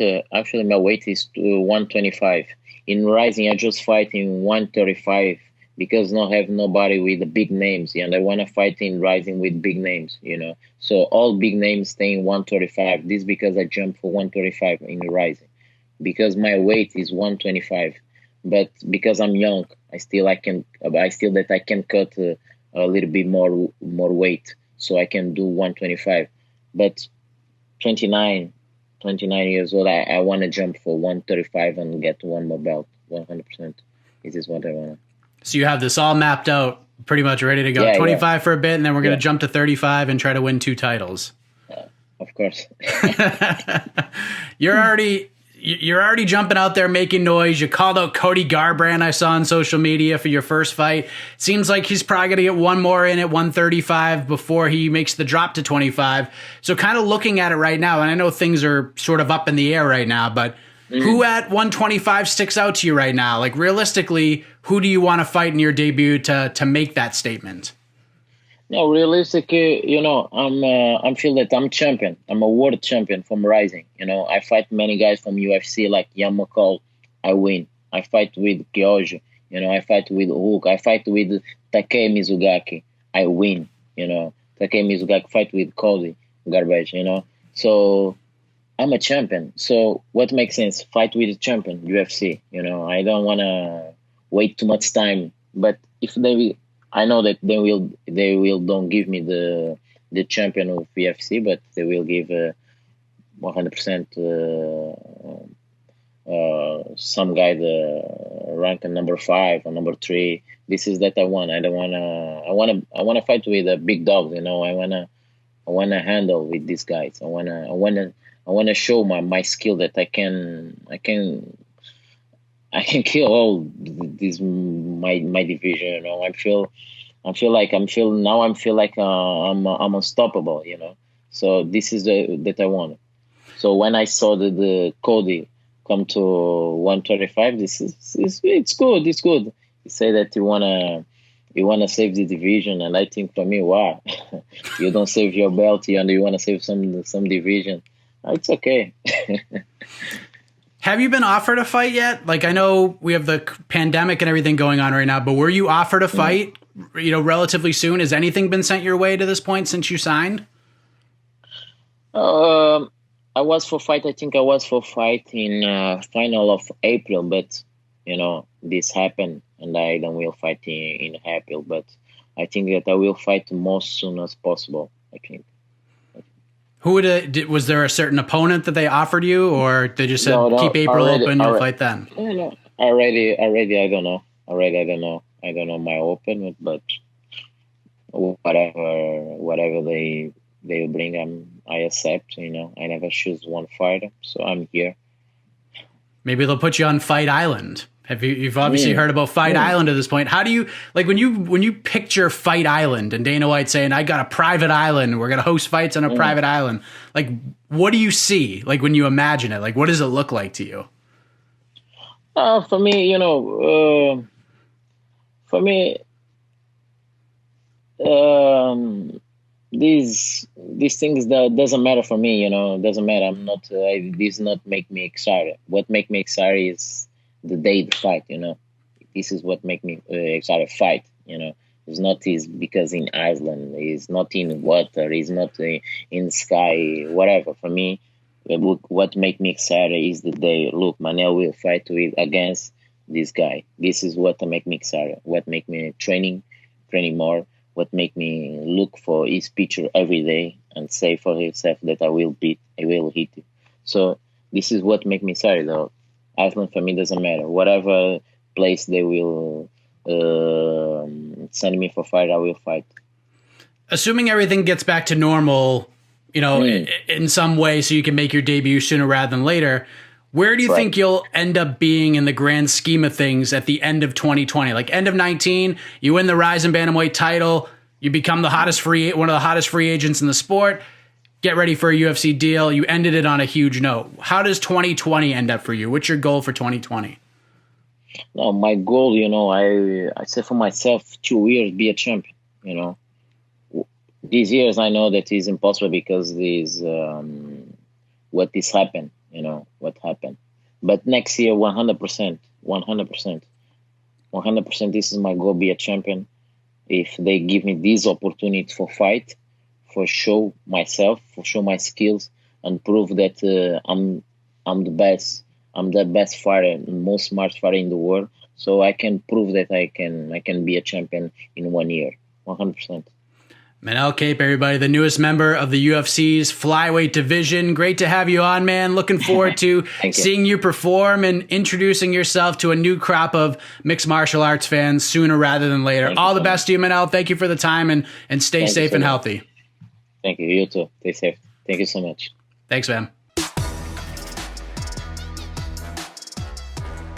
my weight is 125. In Rising, I just fight in 135. Because not have nobody with the big names, and I want to fight in Rising with big names, So all big names stay in 135. This because I jumped for 135 in Rising, because my weight is 125. But because I'm young, I still can cut a little bit more weight, so I can do 125. But 29 years old, I want to jump for 135 and get one more belt, 100%. This is what I want. So you have this all mapped out, pretty much ready to go. 25 for a bit, and then we're going to jump to 35 and try to win 2 titles. Of course. You're already jumping out there making noise. You called out Cody Garbrandt, I saw on social media, for your first fight. Seems like he's probably going to get one more in at 135 before he makes the drop to 25. So kind of looking at it right now, and I know things are sort of up in the air right now, but who at 125 sticks out to you right now? Like, realistically, who do you want to fight in your debut to make that statement? No, realistically, I'm feel that I'm champion. I'm a world champion from Rising. I fight many guys from UFC like Ian McCall. I win. I fight with Kyoji. I fight with Hulk. I fight with Takei Mizugaki. I win. Takei Mizugaki fight with Cody Garbage. So I'm a champion. So what makes sense? Fight with a champion, UFC. I don't want to wait too much time. But if I know that they will don't give me the champion of UFC, but they will give 100% some guy the rank number 5 or number 3. This is that I want. I want to fight with the big dogs. I want to handle with these guys. I want to show my skill that I can kill all this my division. I feel I feel like I'm unstoppable, you know. So this is that I want. So when I saw the Cody come to 135, it's good. It's good. You say that you wanna save the division, and I think for me, wow, you don't save your belt, and you wanna save some division. It's okay. Have you been offered a fight yet? Like, I know we have the pandemic and everything going on right now, but were you offered a fight, relatively soon? Has anything been sent your way to this point since you signed? I was for fight. I think I was for fight in final of April, but this happened, and I don't will fight in April. But I think that I will fight most soon as possible. I think. Who was there a certain opponent that they offered you, or they just said keep April open, you'll fight then? No. Already, I don't know. I don't know my opponent, but whatever they bring, I accept. I never choose one fighter, so I'm here. Maybe they'll put you on Fight Island. You've obviously heard about Fight Island at this point. How do you, like, when you picture Fight Island and Dana White saying, I got a private island, we're going to host fights on a private island, like, what do you see? Like, when you imagine it, like, what does it look like to you? For me, these things that doesn't matter for me, doesn't matter. I'm not, this not make me excited. What make me excited is the day the fight, this is what make me excited. Fight, it's not because in Iceland, it's not in water, it's not in the sky, whatever. For me, what make me excited is the day. Look, Manel will fight against this guy. This is what make me excited. What make me training more. What make me look for his picture every day and say for himself that I will hit it. So this is what make me excited, though. Iceland for me doesn't matter. Whatever place they will send me for fight, I will fight. Assuming everything gets back to normal, in some way, so you can make your debut sooner rather than later, where do you think you'll end up being in the grand scheme of things at the end of 2020? Like, end of 19, you win the Rizin Bantamweight title, you become one of the hottest free agents in the sport. Get ready for a UFC deal. You ended it on a huge note. How does 2020 end up for you? What's your goal for 2020? No, my goal, I set for myself 2 years, be a champion, These years I know that is impossible because what happened, what happened. But next year, 100%, this is my goal, be a champion. If they give me this opportunity for fight, for show myself, for show my skills, and prove that I'm the best. I'm the best fighter, most smart fighter in the world. So I can prove that I can be a champion in 1 year, 100%. Manel Kape, everybody, the newest member of the UFC's flyweight division. Great to have you on, man. Looking forward to seeing you perform and introducing yourself to a new crop of mixed martial arts fans sooner rather than later. All the best to you, Manel. Thank you for the time, and stay safe and healthy. Thank you. You too. Stay safe. Thank you so much. Thanks, man.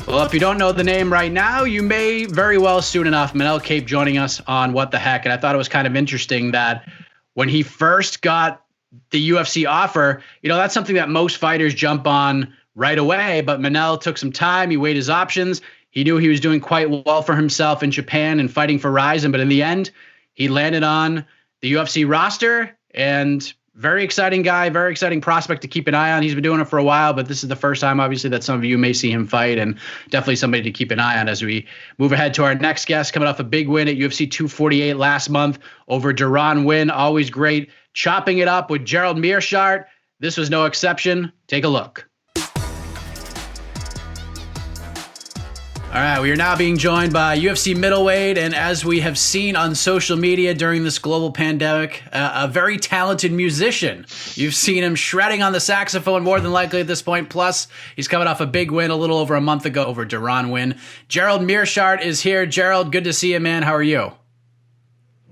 Well, if you don't know the name right now, you may very well soon enough. Manel Kape joining us on What the Heck. And I thought it was kind of interesting that when he first got the UFC offer, that's something that most fighters jump on right away. But Manel took some time. He weighed his options. He knew he was doing quite well for himself in Japan and fighting for Rizin. But in the end, he landed on the UFC roster, and very exciting guy, very exciting prospect to keep an eye on. He's been doing it for a while, but this is the first time, obviously, that some of you may see him fight, and definitely somebody to keep an eye on as we move ahead to our next guest, coming off a big win at UFC 248 last month over Deron Winn. Always great chopping it up with Gerald Meerscheart. This was no exception. Take a look. All right, we are now being joined by UFC middleweight, and as we have seen on social media during this global pandemic, a very talented musician. You've seen him shredding on the saxophone more than likely at this point, plus he's coming off a big win a little over a month ago over Deron Winn. Gerald Meerscheart is here. Gerald, good to see you, man. How are you?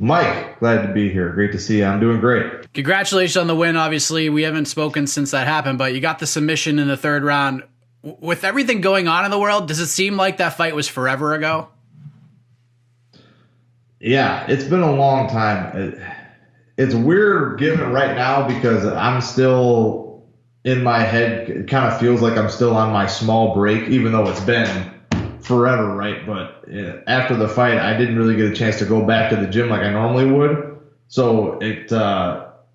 Mike, glad to be here. Great to see you. I'm doing great. Congratulations on the win. Obviously, we haven't spoken since that happened, but you got the submission in the third round. With everything going on in the world, does it seem like that fight was forever ago? Yeah, it's been a long time. It's weird giving it right now because I'm still in my head. It kind of feels like I'm still on my small break, even though it's been forever, right? But after the fight, I didn't really get a chance to go back to the gym like I normally would. So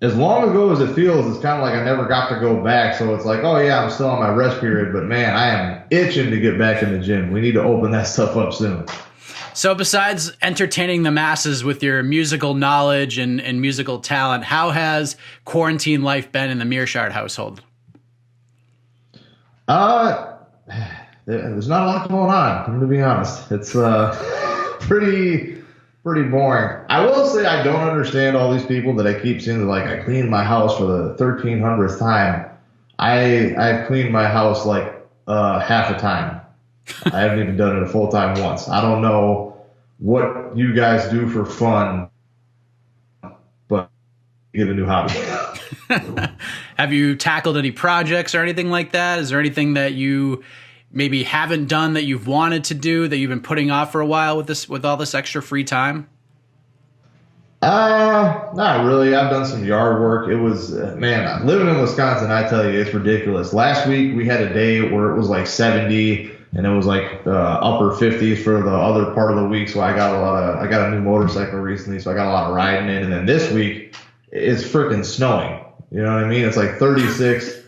as long ago as it feels, it's kind of like I never got to go back. So it's like, oh yeah, I'm still on my rest period, but man, I am itching to get back in the gym. We need to open that stuff up soon. So besides entertaining the masses with your musical knowledge and musical talent, how has quarantine life been in the Meerscheart household? There's not a lot going on, I'm going to be honest. It's pretty boring. I will say I don't understand all these people that I keep seeing like I cleaned my house for the 1300th time. I've cleaned my house like half a time. I haven't even done it a full time once. I don't know what you guys do for fun, but get a new hobby. Have you tackled any projects or anything like that? Is there anything that you maybe haven't done that you've wanted to do that you've been putting off for a while with all this extra free time? Not really. I've done some yard work. It was, man, living in Wisconsin, I tell you, it's ridiculous. Last week we had a day where it was like 70 and it was like upper 50s for the other part of the week. So I got a new motorcycle recently, so I got a lot of riding in. And then this week it's freaking snowing. You know what I mean? It's like 36.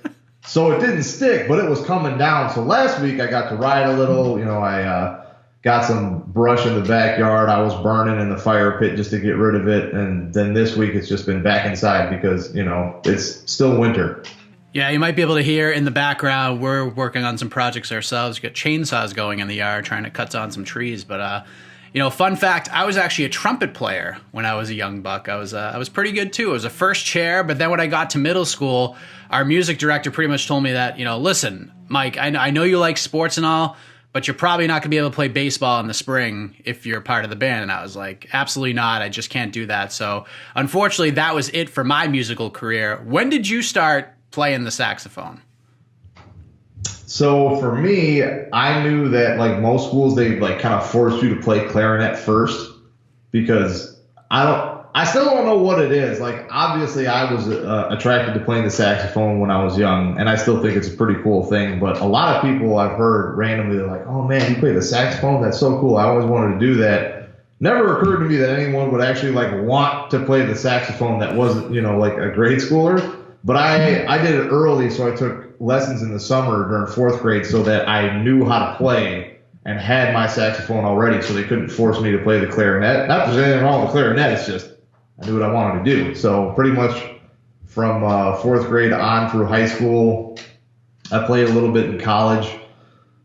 So it didn't stick, but it was coming down. So last week I got to ride a little. You know, I got some brush in the backyard. I was burning in the fire pit just to get rid of it. And then this week it's just been back inside because, you know, it's still winter. Yeah, you might be able to hear in the background, we're working on some projects ourselves. We've got chainsaws going in the yard trying to cut down some trees. But, you know, fun fact, I was actually a trumpet player when I was a young buck. I was pretty good, too. I was a first chair. But then when I got to middle school, our music director pretty much told me that, you know, listen, Mike, I know you like sports and all, but you're probably not going to be able to play baseball in the spring if you're part of the band. And I was like, absolutely not. I just can't do that. So unfortunately, that was it for my musical career. When did you start playing the saxophone? So for me, I knew that like most schools, they like kind of force you to play clarinet first because I still don't know what it is. Like obviously I was attracted to playing the saxophone when I was young, and I still think it's a pretty cool thing. But a lot of people I've heard randomly, they're like, oh man, you play the saxophone? That's so cool. I always wanted to do that. Never occurred to me that anyone would actually like want to play the saxophone that wasn't, you know, like a grade schooler. But I did it early, so I took lessons in the summer during fourth grade so that I knew how to play and had my saxophone already, so they couldn't force me to play the clarinet. Not that there's anything wrong with clarinet, it's just I knew what I wanted to do. So pretty much from fourth grade on through high school, I played a little bit in college.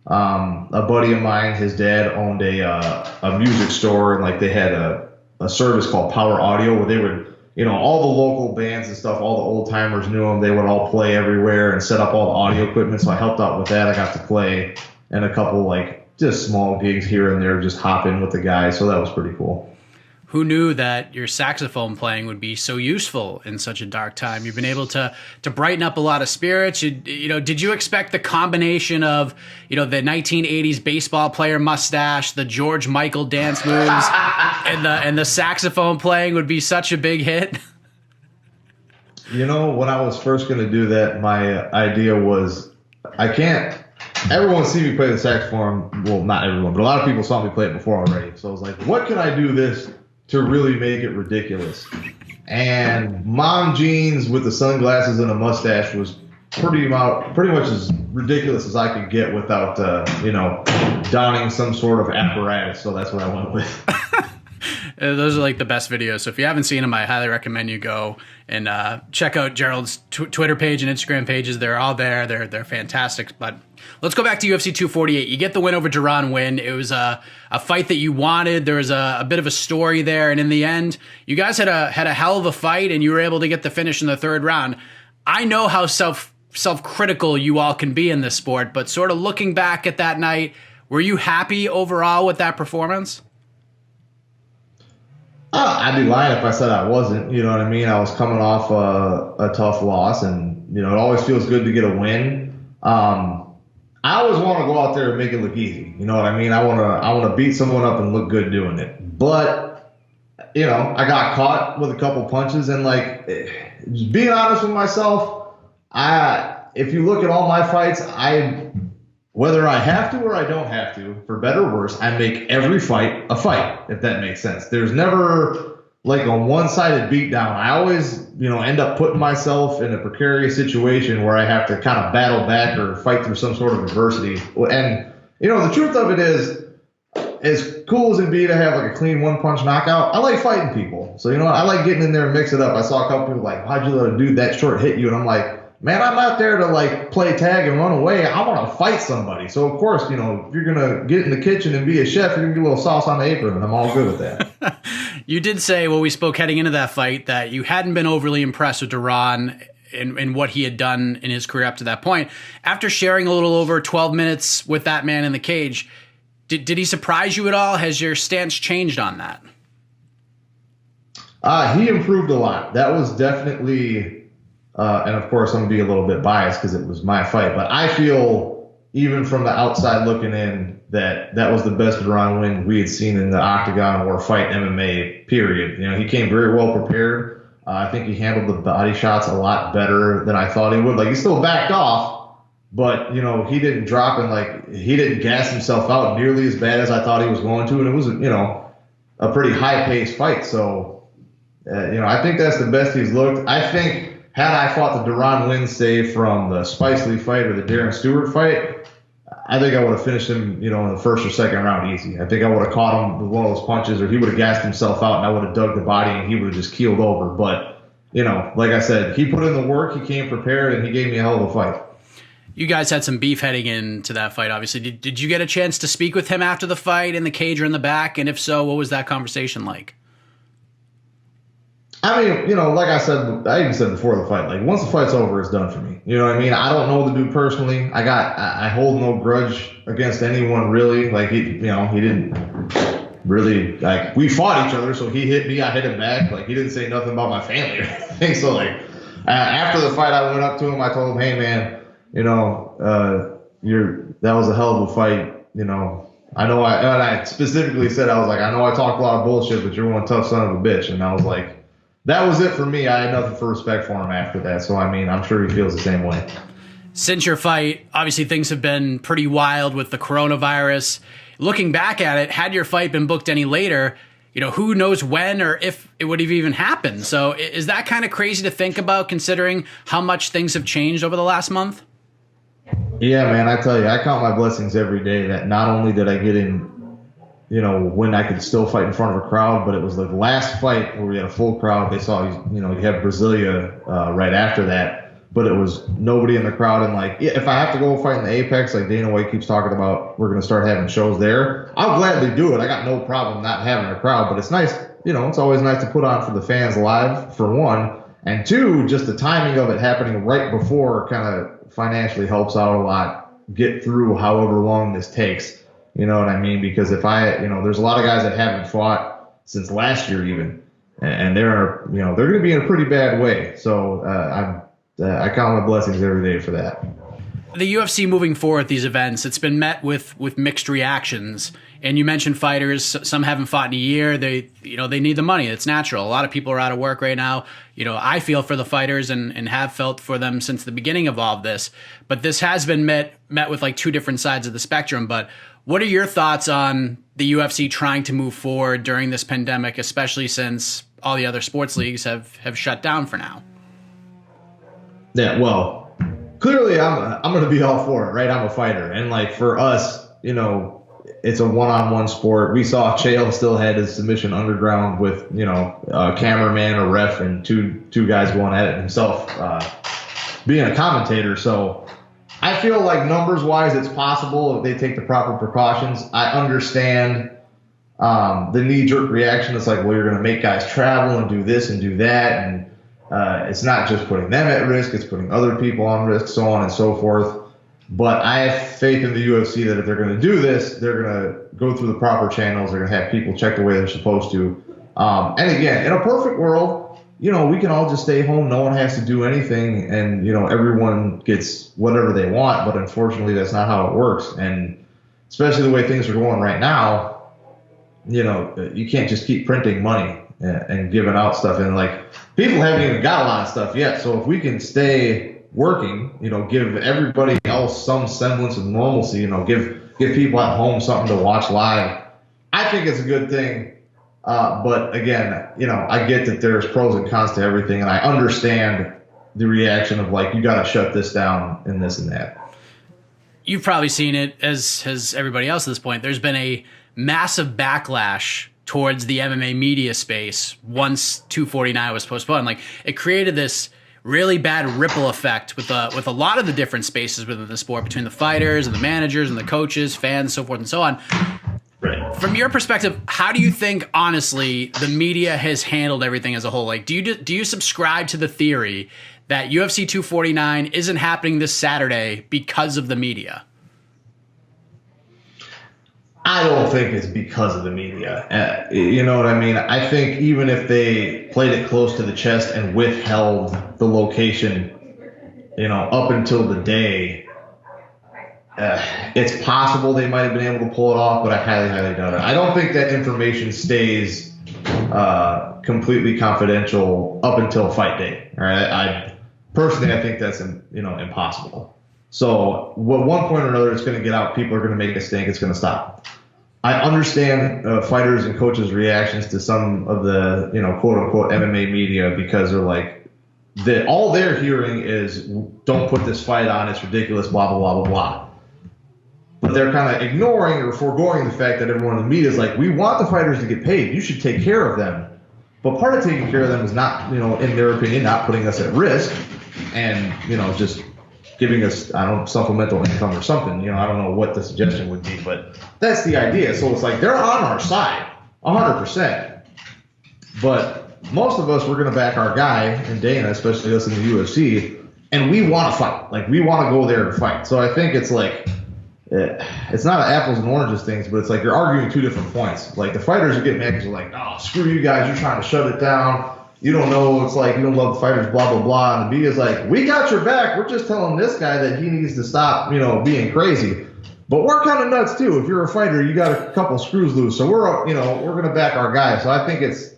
A buddy of mine, his dad owned a music store, and like they had a service called Power Audio where they would, you know, all the local bands and stuff, all the old timers knew them. They would all play everywhere and set up all the audio equipment. So I helped out with that. I got to play in a couple like just small gigs here and there, just hop in with the guys. So that was pretty cool. Who knew that your saxophone playing would be so useful in such a dark time? You've been able to brighten up a lot of spirits. You know, did you expect the combination of, you know, the 1980s baseball player mustache, the George Michael dance moves, and the saxophone playing would be such a big hit? You know, when I was first going to do that, my idea was everyone see me play the saxophone. Well, not everyone, but a lot of people saw me play it before already. So I was like, what can I do this to really make it ridiculous? And mom jeans with the sunglasses and a mustache was pretty much as ridiculous as I could get without, you know, donning some sort of apparatus. So that's what I went with. Those are like the best videos. So if you haven't seen them, I highly recommend you go and check out Gerald's Twitter page and Instagram pages. They're all there. They're fantastic. But let's go back to UFC 248. You get the win over Duran Win. It was a fight that you wanted. There was a bit of a story there, and in the end, you guys had a hell of a fight, and you were able to get the finish in the third round. I know how self-critical you all can be in this sport, but sort of looking back at that night, were you happy overall with that performance? I'd be lying if I said I wasn't. You know what I mean? I was coming off a tough loss, and you know it always feels good to get a win. I always want to go out there and make it look easy. You know what I mean? I want to beat someone up and look good doing it. But I got caught with a couple punches, and like, just being honest with myself, if you look at all my fights, whether I have to or I don't have to, for better or worse, I make every fight a fight, if that makes sense. There's never like a one-sided beatdown. I always, end up putting myself in a precarious situation where I have to kind of battle back or fight through some sort of adversity. And, the truth of it is, as cool as it'd be to have like a clean one-punch knockout, I like fighting people. So, I like getting in there and mix it up. I saw a couple people like, how'd you let a dude that short hit you? And I'm like, man, I'm not there to like play tag and run away. I want to fight somebody. So of course, if you're going to get in the kitchen and be a chef, you're going to get a little sauce on the apron, and I'm all good with that. You did say, well, we spoke heading into that fight, that you hadn't been overly impressed with Duran and what he had done in his career up to that point. After sharing a little over 12 minutes with that man in the cage, did he surprise you at all? Has your stance changed on that? He improved a lot. That was definitely... and of course, I'm going to be a little bit biased because it was my fight, but I feel, even from the outside looking in, that was the best Duran win we had seen in the octagon or fight MMA, period. He came very well prepared. I think he handled the body shots a lot better than I thought he would. Like, he still backed off, but, he didn't drop, and, he didn't gas himself out nearly as bad as I thought he was going to, and it was, a pretty high-paced fight. So, I think that's the best he's looked. I think, had I fought the Duran win, say, from the Spice Lee fight or the Darren Stewart fight, I think I would have finished him, in the first or second round easy. I think I would have caught him with one of those punches, or he would have gassed himself out, and I would have dug the body, and he would have just keeled over. But, like I said, he put in the work, he came prepared, and he gave me a hell of a fight. You guys had some beef heading into that fight, obviously. Did you get a chance to speak with him after the fight in the cage or in the back? And if so, what was that conversation like? I mean, like I said, I even said before the fight, like, once the fight's over, it's done for me. You know what I mean? I don't know the dude personally. I hold no grudge against anyone, really. Like, he didn't really, like, we fought each other, so he hit me, I hit him back. Like, he didn't say nothing about my family or anything. So, like, after the fight, I went up to him, I told him, hey, man, that was a hell of a fight. I know I specifically said, I was like, I know I talk a lot of bullshit, but you're one tough son of a bitch. And I was like, that was it for me. I had nothing for respect for him after that. So, I mean, I'm sure he feels the same way. Since your fight, obviously things have been pretty wild with the coronavirus. Looking back at it, had your fight been booked any later, who knows when or if it would have even happened. So is that kind of crazy to think about, considering how much things have changed over the last month? Yeah, man, I tell you, I count my blessings every day that not only did I get in, when I could still fight in front of a crowd, but it was the last fight where we had a full crowd. They saw, you have Brasilia right after that, but it was nobody in the crowd. And like, if I have to go fight in the Apex, like Dana White keeps talking about, we're going to start having shows there, I'll gladly do it. I got no problem not having a crowd, but it's nice, it's always nice to put on for the fans live, for one. And two, just the timing of it happening right before kind of financially helps out a lot, get through however long this takes. You know what I mean? Because if there's a lot of guys that haven't fought since last year even, and they're going to be in a pretty bad way. So I count my blessings every day for that. The UFC moving forward at these events, it's been met with mixed reactions. And you mentioned fighters, some haven't fought in a year. They need the money. It's natural. A lot of people are out of work right now. I feel for the fighters and have felt for them since the beginning of all of this. But this has been met with like two different sides of the spectrum. But what are your thoughts on the UFC trying to move forward during this pandemic, especially since all the other sports leagues have shut down for now? Yeah, well, clearly I'm going to be all for it, right? I'm a fighter. And like for us, it's a one-on-one sport. We saw Chael still had his submission underground with, a cameraman, a ref, and two guys going at it himself, being a commentator. So I feel like numbers-wise, it's possible if they take the proper precautions. I understand the knee-jerk reaction. It's like, well, you're going to make guys travel and do this and do that. And it's not just putting them at risk. It's putting other people on risk, so on and so forth. But I have faith in the UFC that if they're going to do this, they're going to go through the proper channels. They're going to have people check the way they're supposed to. And again, in a perfect world, we can all just stay home. No one has to do anything. And, everyone gets whatever they want. But unfortunately, that's not how it works. And especially the way things are going right now, you can't just keep printing money. and giving out stuff. And like people haven't even got a lot of stuff yet. So if we can stay working, give everybody else some semblance of normalcy, give people at home something to watch live, I think it's a good thing. But again, I get that there's pros and cons to everything, and I understand the reaction of like, you got to shut this down and this and that. You've probably seen it, as has everybody else at this point. There's been a massive backlash towards the MMA media space once 249 was postponed. Like, it created this really bad ripple effect with a lot of the different spaces within the sport, between the fighters and the managers and the coaches, fans, so forth and so on. Right. From your perspective, how do you think, honestly, the media has handled everything as a whole? Like, do you subscribe to the theory that UFC 249 isn't happening this Saturday because of the media? I don't think it's because of the media. You know what I mean? I think even if they played it close to the chest and withheld the location, up until the day, it's possible they might have been able to pull it off, but I highly, highly doubt it. I don't think that information stays completely confidential up until fight day. All right? Personally, I think that's impossible. So at one point or another, it's going to get out. People are going to make a stink. It's going to stop. I understand fighters and coaches' reactions to some of the quote unquote MMA media, because they're like, all they're hearing is, don't put this fight on. It's ridiculous. Blah blah blah blah blah. But they're kind of ignoring or foregoing the fact that everyone in the media is like, we want the fighters to get paid. You should take care of them. But part of taking care of them is not, in their opinion, not putting us at risk and, just giving us, supplemental income or something. I don't know what the suggestion would be, but that's the idea. So it's like they're on our side, 100%. But most of us, we're going to back our guy and Dana, especially us in the UFC, and we want to fight. Like, we want to go there and fight. So I think it's like, it's not an apples and oranges things, but it's like you're arguing two different points. Like, the fighters are getting mad because they're like, oh, screw you guys, you're trying to shut it down. You don't know, it's like you don't love the fighters, blah, blah, blah. And the media's like, we got your back. We're just telling this guy that he needs to stop, being crazy. But we're kind of nuts too. If you're a fighter, you got a couple screws loose. So we're going to back our guy. So I think it's,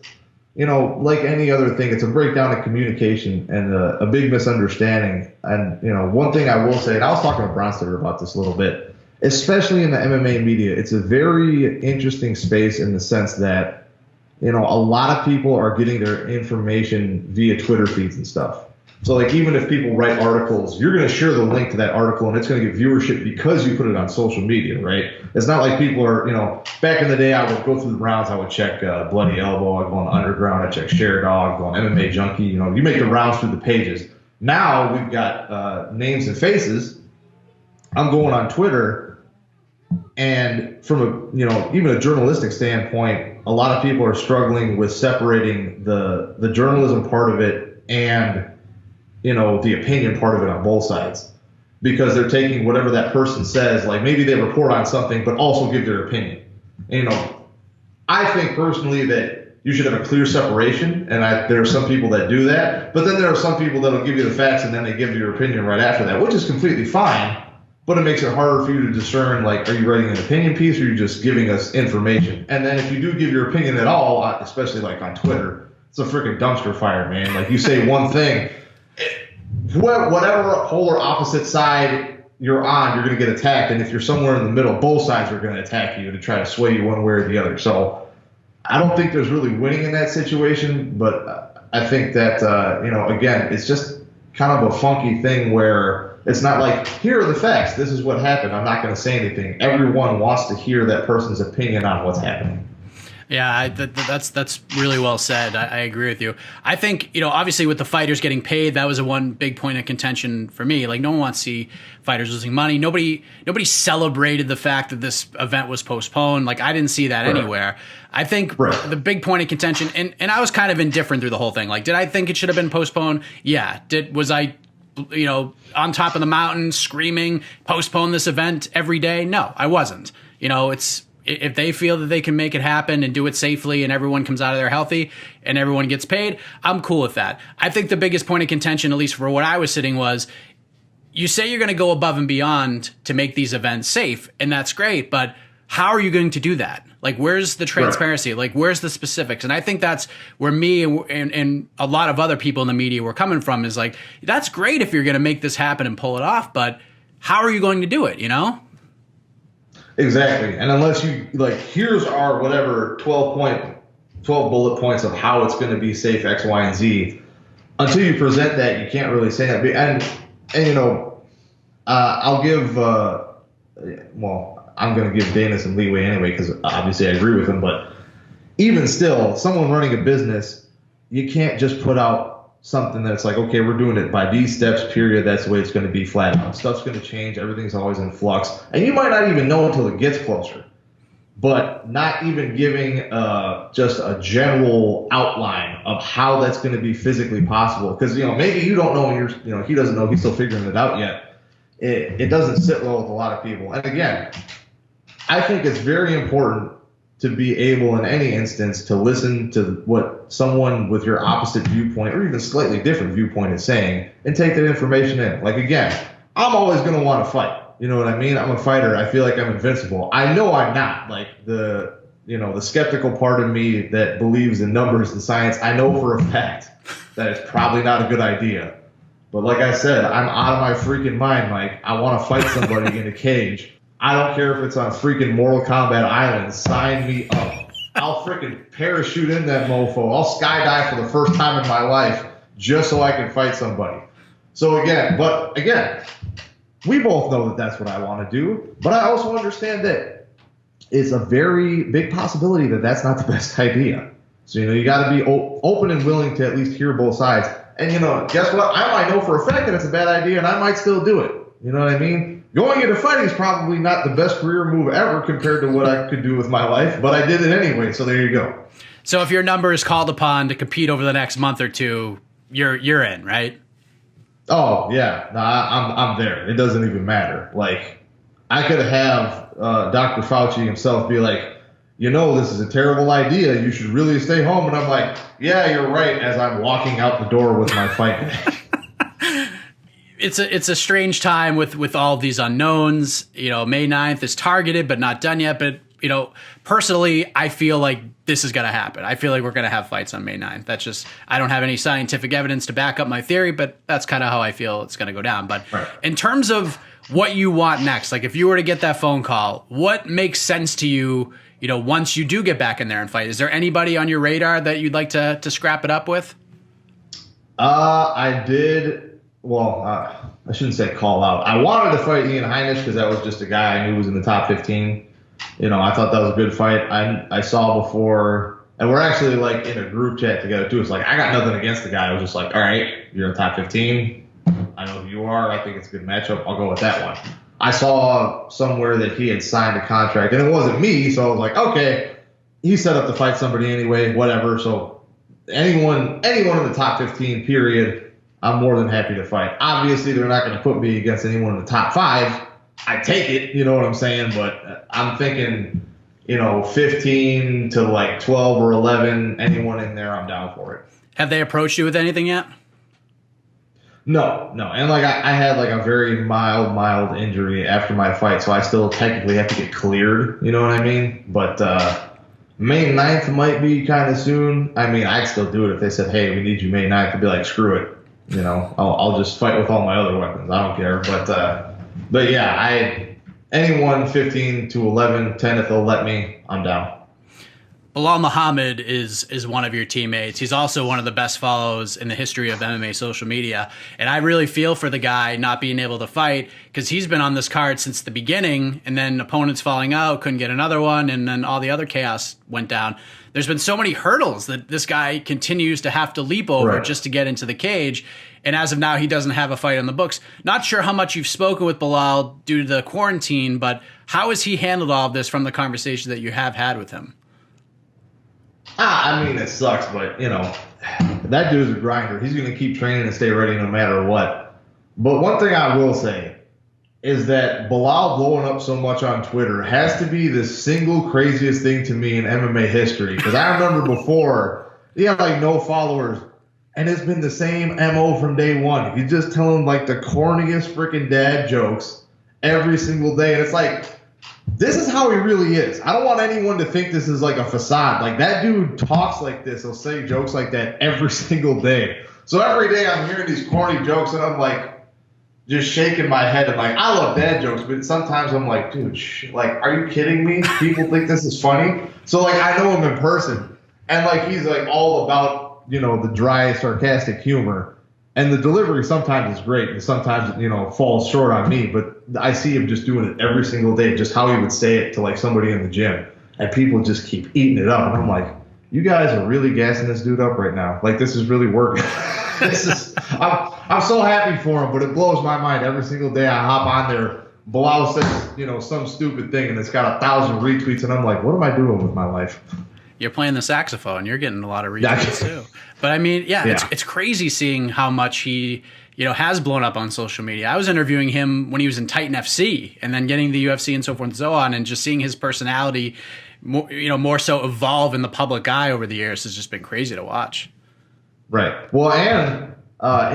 like any other thing, it's a breakdown of communication and a big misunderstanding. And, one thing I will say, and I was talking to Bronster about this a little bit, especially in the MMA media, it's a very interesting space in the sense that, a lot of people are getting their information via Twitter feeds and stuff. So, like, even if people write articles, you're going to share the link to that article, and it's going to get viewership because you put it on social media, right? It's not like people are, back in the day, I would go through the rounds, I would check Bloody Elbow, I'd go on Underground, I'd check Share Dog, go on MMA Junkie, you make the rounds through the pages. Now we've got names and faces. I'm going on Twitter. And from even a journalistic standpoint, a lot of people are struggling with separating the journalism part of it and the opinion part of it on both sides, because they're taking whatever that person says, like maybe they report on something but also give their opinion. And, I think personally that you should have a clear separation, and there are some people that do that, but then there are some people that will give you the facts and then they give you your opinion right after that, which is completely fine. But it makes it harder for you to discern, like, are you writing an opinion piece or are you just giving us information? And then if you do give your opinion at all, especially like on Twitter, it's a freaking dumpster fire, man. Like, you say one thing, whatever polar opposite side you're on, you're going to get attacked. And if you're somewhere in the middle, both sides are going to attack you to try to sway you one way or the other. So I don't think there's really winning in that situation. But I think that, again, it's just kind of a funky thing where it's not like, here are the facts, this is what happened, I'm not going to say anything. Everyone wants to hear that person's opinion on what's happening. Yeah, that's really well said. I agree with you. I think, obviously with the fighters getting paid, that was one big point of contention for me. Like, no one wants to see fighters losing money. Nobody celebrated the fact that this event was postponed. Like, I didn't see that anywhere. I think the big point of contention, and I was kind of indifferent through the whole thing. Like, did I think it should have been postponed? Yeah. Was I on top of the mountain screaming, postpone this event every day? No, I wasn't. If they feel that they can make it happen and do it safely and everyone comes out of there healthy and everyone gets paid, I'm cool with that. I think the biggest point of contention, at least for what I was sitting, was you say you're going to go above and beyond to make these events safe, and that's great, but how are you going to do that? Like, where's the transparency? Like, where's the specifics? And I think that's where me and a lot of other people in the media were coming from, is like, that's great if you're going to make this happen and pull it off, but how are you going to do it, you know? Exactly. And unless you, like, here's our whatever 12 bullet points of how it's going to be safe, X, Y, and Z, until you present that, you can't really say that. And you know, I'll give, I'm going to give Dana some leeway anyway, because obviously I agree with him. But even still, someone running a business, you can't just put out something that's like, okay, we're doing it by these steps, period. That's the way it's going to be, flat out. Stuff's going to change. Everything's always in flux. And you might not even know until it gets closer. But not even giving just a general outline of how that's going to be physically possible. Because, you know, maybe you don't know, and he doesn't know, he's still figuring it out yet. It doesn't sit well with a lot of people. And again, I think it's very important to be able in any instance to listen to what someone with your opposite viewpoint or even slightly different viewpoint is saying and take that information in. Like, again, I'm always going to want to fight. You know what I mean? I'm a fighter. I feel like I'm invincible. I know I'm not. Like, the skeptical part of me that believes in numbers and science, I know for a fact that it's probably not a good idea. But like I said, I'm out of my freaking mind, Mike. I want to fight somebody in a cage. I don't care if it's on freaking Mortal Kombat Island. Sign me up. I'll freaking parachute in that mofo. I'll skydive for the first time in my life just so I can fight somebody. But again, we both know that that's what I want to do. But I also understand that it's a very big possibility that that's not the best idea. So, you got to be open and willing to at least hear both sides. And, guess what? I might know for a fact that it's a bad idea, and I might still do it. You know what I mean? Going into fighting is probably not the best career move ever compared to what I could do with my life, but I did it anyway, so there you go. So if your number is called upon to compete over the next month or two, you're in, right? Oh, yeah. No, I'm there. It doesn't even matter. Like, I could have Dr. Fauci himself be like, this is a terrible idea. You should really stay home. And I'm like, yeah, you're right, as I'm walking out the door with my fight bag. It's a strange time with all these unknowns. May 9th is targeted, but not done yet. But, personally, I feel like this is going to happen. I feel like we're going to have fights on May 9th. That's just, I don't have any scientific evidence to back up my theory, but that's kind of how I feel it's going to go down. But In terms of what you want next, like if you were to get that phone call, what makes sense to you, once you do get back in there and fight? Is there anybody on your radar that you'd like to scrap it up with? I did. Well, I shouldn't say call out. I wanted to fight Ian Heinisch because that was just a guy I knew was in the top 15. I thought that was a good fight. I saw before, and we're actually like in a group chat together too. It's like, I got nothing against the guy. I was just like, all right, you're in the top 15. I know who you are. I think it's a good matchup. I'll go with that one. I saw somewhere that he had signed a contract, and it wasn't me, so I was like, okay, he set up to fight somebody anyway, whatever. So anyone in the top 15, period, I'm more than happy to fight. Obviously, they're not going to put me against anyone in the top 5. I take it, you know what I'm saying? But I'm thinking, 15 to like 12 or 11, anyone in there, I'm down for it. Have they approached you with anything yet? No. And like I had like a very mild injury after my fight, so I still technically have to get cleared, you know what I mean? But May 9th might be kind of soon. I mean, I'd still do it if they said, hey, we need you May 9th. I'd be like, screw it. I'll just fight with all my other weapons. I don't care. But yeah, anyone 15 to 11, 10 if they'll let me, I'm down. Bilal Muhammad is one of your teammates. He's also one of the best follows in the history of MMA social media. And I really feel for the guy not being able to fight because he's been on this card since the beginning, and then opponents falling out, couldn't get another one, and then all the other chaos went down. There's been so many hurdles that this guy continues to have to leap over just to get into the cage. And as of now, he doesn't have a fight on the books. Not sure how much you've spoken with Bilal due to the quarantine, but how has he handled all of this from the conversation that you have had with him? I mean, it sucks, but, that dude's a grinder. He's going to keep training and stay ready no matter what. But one thing I will say is that Bilal blowing up so much on Twitter has to be the single craziest thing to me in MMA history. Because I remember before, he had like no followers, and it's been the same MO from day one. He's just telling like the corniest freaking dad jokes every single day. And it's like, this is how he really is. I don't want anyone to think this is like a facade. Like, that dude talks like this. He'll say jokes like that every single day. So every day I'm hearing these corny jokes and I'm like, just shaking my head. And like, I love dad jokes, but sometimes I'm like, dude, like, are you kidding me? People think this is funny. So like, I know him in person, and like, he's like all about, you know, the dry, sarcastic humor, and the delivery sometimes is great, and sometimes, you know, falls short on me. But I see him just doing it every single day, just how he would say it to like somebody in the gym, and people just keep eating it up. And I'm like, you guys are really gassing this dude up right now. Like, this is really working. I'm so happy for him, but it blows my mind every single day. I hop on there, Bilal says, you know, some stupid thing, and it's got 1,000 retweets, and I'm like, what am I doing with my life? You're playing the saxophone. You're getting a lot of retweets too. But I mean, it's crazy seeing how much he, you know, has blown up on social media. I was interviewing him when he was in Titan FC, and then getting the UFC and so forth and so on, and just seeing his personality, more so evolve in the public eye over the years has just been crazy to watch. Right. Well, and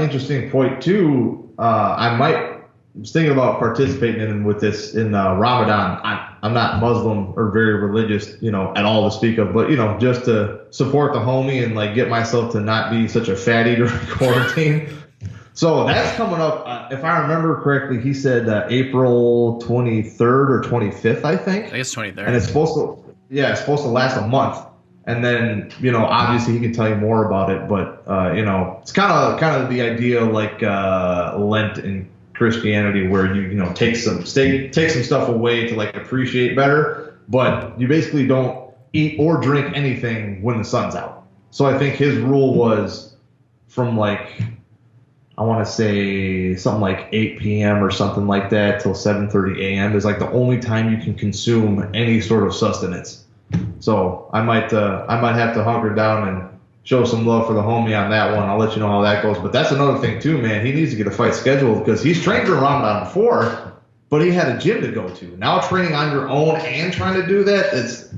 interesting point too. I was thinking about participating in with this in Ramadan. I'm not Muslim or very religious, you know, at all to speak of, but, you know, just to support the homie and like get myself to not be such a fatty during quarantine. So that's coming up. If I remember correctly, he said April 23rd or 25th, I think. I guess 23rd. And it's supposed to last a month. And then, you know, obviously he can tell you more about it, but, you know, it's kind of the idea like Lent in Christianity, where you know, take some stuff away to like appreciate better, but you basically don't eat or drink anything when the sun's out. So I think his rule was from like, I want to say something like 8 p.m. or something like that till 7:30 a.m. is like the only time you can consume any sort of sustenance. So I might have to hunker down and show some love for the homie on that one. I'll let you know how that goes. But that's another thing too, man. He needs to get a fight scheduled, because he's trained for Ramadan before, but he had a gym to go to. Now training on your own and trying to do that, he's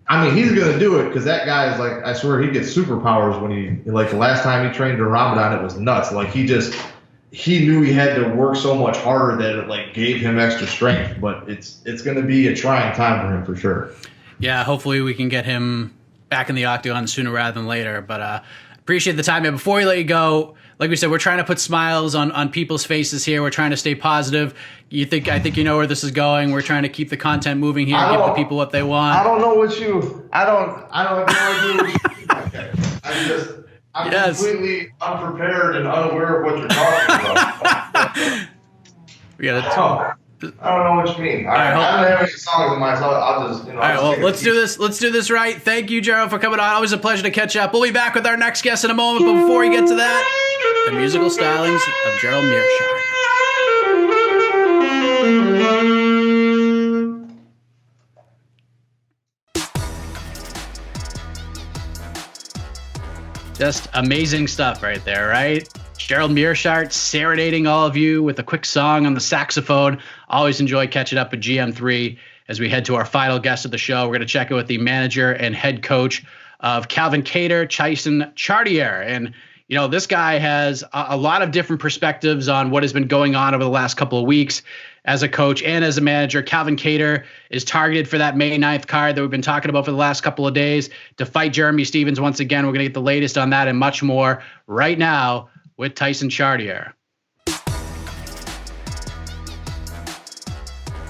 going to do it, because that guy is like, I swear he gets superpowers when he, like the last time he trained in Ramadan, it was nuts. Like he knew he had to work so much harder that it like gave him extra strength, but it's going to be a trying time for him for sure. Yeah, hopefully we can get him back in the octagon sooner rather than later. But appreciate the time. And before we let you go, like we said, we're trying to put smiles on people's faces here. We're trying to stay positive. I think you know where this is going. We're trying to keep the content moving here, give the people what they want. I don't know what I don't have no idea. I'm completely unprepared and unaware of what you're talking about. I don't know what you mean. I don't have any songs in my song. I'll just, you know. All right, well, let's do this. Let's do this right. Thank you, Gerald, for coming on. Always a pleasure to catch up. We'll be back with our next guest in a moment. But before we get to that, the musical stylings of Gerald Meerscheart. Just amazing stuff right there, right? Gerald Meerscheart serenading all of you with a quick song on the saxophone. Always enjoy catching up with GM3 as we head to our final guest of the show. We're going to check in with the manager and head coach of Calvin Kattar, Tyson Chartier. And, you know, this guy has a lot of different perspectives on what has been going on over the last couple of weeks as a coach and as a manager. Calvin Kattar is targeted for that May 9th card that we've been talking about for the last couple of days to fight Jeremy Stephens once again. We're going to get the latest on that and much more right now with Tyson Chartier.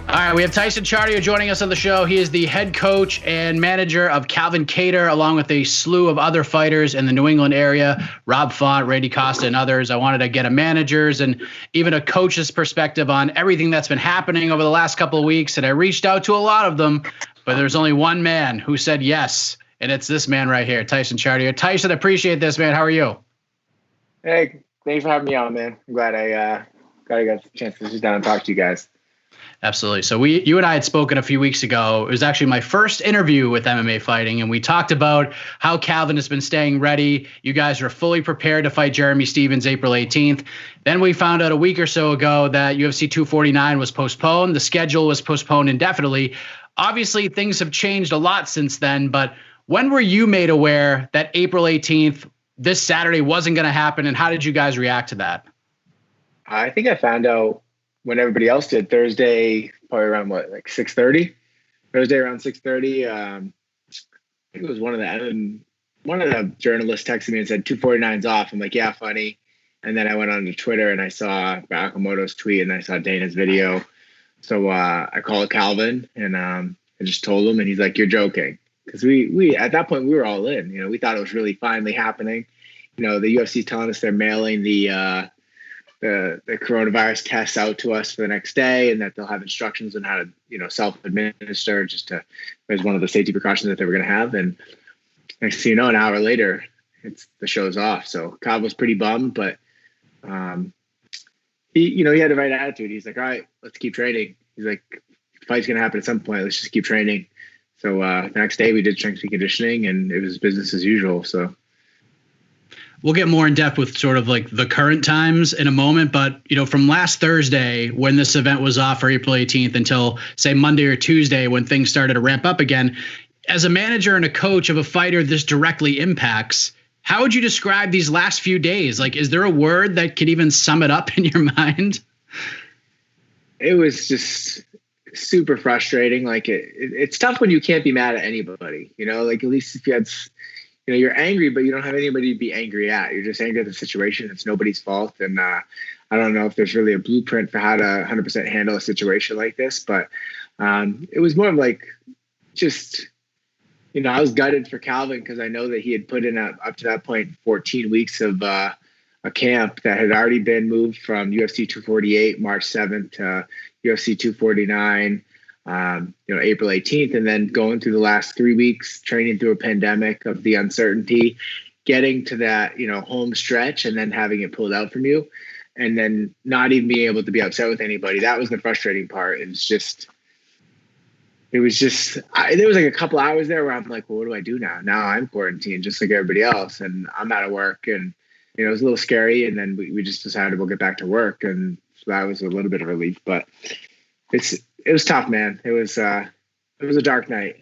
All right, we have Tyson Chartier joining us on the show. He is the head coach and manager of Calvin Kattar, along with a slew of other fighters in the New England area, Rob Font, Randy Costa, and others. I wanted to get a manager's and even a coach's perspective on everything that's been happening over the last couple of weeks, and I reached out to a lot of them, but there's only one man who said yes, and it's this man right here, Tyson Chartier. Tyson, I appreciate this, man. How are you? Hey, thanks for having me on, man. I'm glad I got a chance to sit down and talk to you guys. Absolutely. So you and I had spoken a few weeks ago. It was actually my first interview with MMA Fighting, and we talked about how Calvin has been staying ready. You guys are fully prepared to fight Jeremy Stephens April 18th. Then we found out a week or so ago that UFC 249 was postponed. The schedule was postponed indefinitely. Obviously, things have changed a lot since then, but when were you made aware that April 18th, this Saturday, wasn't going to happen, and how did you guys react to that? I think I found out when everybody else did, Thursday, probably around 6:30. Thursday around 6:30. I think it was one of the journalists texted me and said 249's off. I'm like, yeah, funny. And then I went on to Twitter and I saw Akamoto's tweet and I saw Dana's video. So I called Calvin and I just told him, and he's like, you're joking. Because we at that point we were all in. We thought it was really finally happening. The UFC's telling us they're mailing the coronavirus tests out to us for the next day, and that they'll have instructions on how to self-administer as one of the safety precautions that they were going to have. And next thing you know, an hour later, the show's off. So Cobb was pretty bummed, but he had the right attitude. He's like, all right, let's keep training. He's like, the fight's going to happen at some point. Let's just keep training. So the next day we did strength and conditioning, and it was business as usual. So we'll get more in depth with sort of like the current times in a moment. But, from last Thursday when this event was off for April 18th until, say, Monday or Tuesday when things started to ramp up again, as a manager and a coach of a fighter this directly impacts, how would you describe these last few days? Like, is there a word that could even sum it up in your mind? It was just super frustrating. Like it's tough when you can't be mad at anybody, like at least if you had, you're angry, but you don't have anybody to be angry at. You're just angry at the situation. It's nobody's fault. And I don't know if there's really a blueprint for how to 100% handle a situation like this, but it was more of like just, I was gutted for Calvin because I know that he had put in up to that point 14 weeks of a camp that had already been moved from UFC 248 March 7th to UFC 249 April 18th, and then going through the last 3 weeks training through a pandemic of the uncertainty, getting to that home stretch and then having it pulled out from you, and then not even being able to be upset with anybody. That was the frustrating part. There was like a couple hours there where I'm like, well, what do I do now? Now I'm quarantined just like everybody else, and I'm out of work, and it was a little scary. And then we just decided we'll get back to work, and so that was a little bit of relief. But it was tough, man. It was a dark night.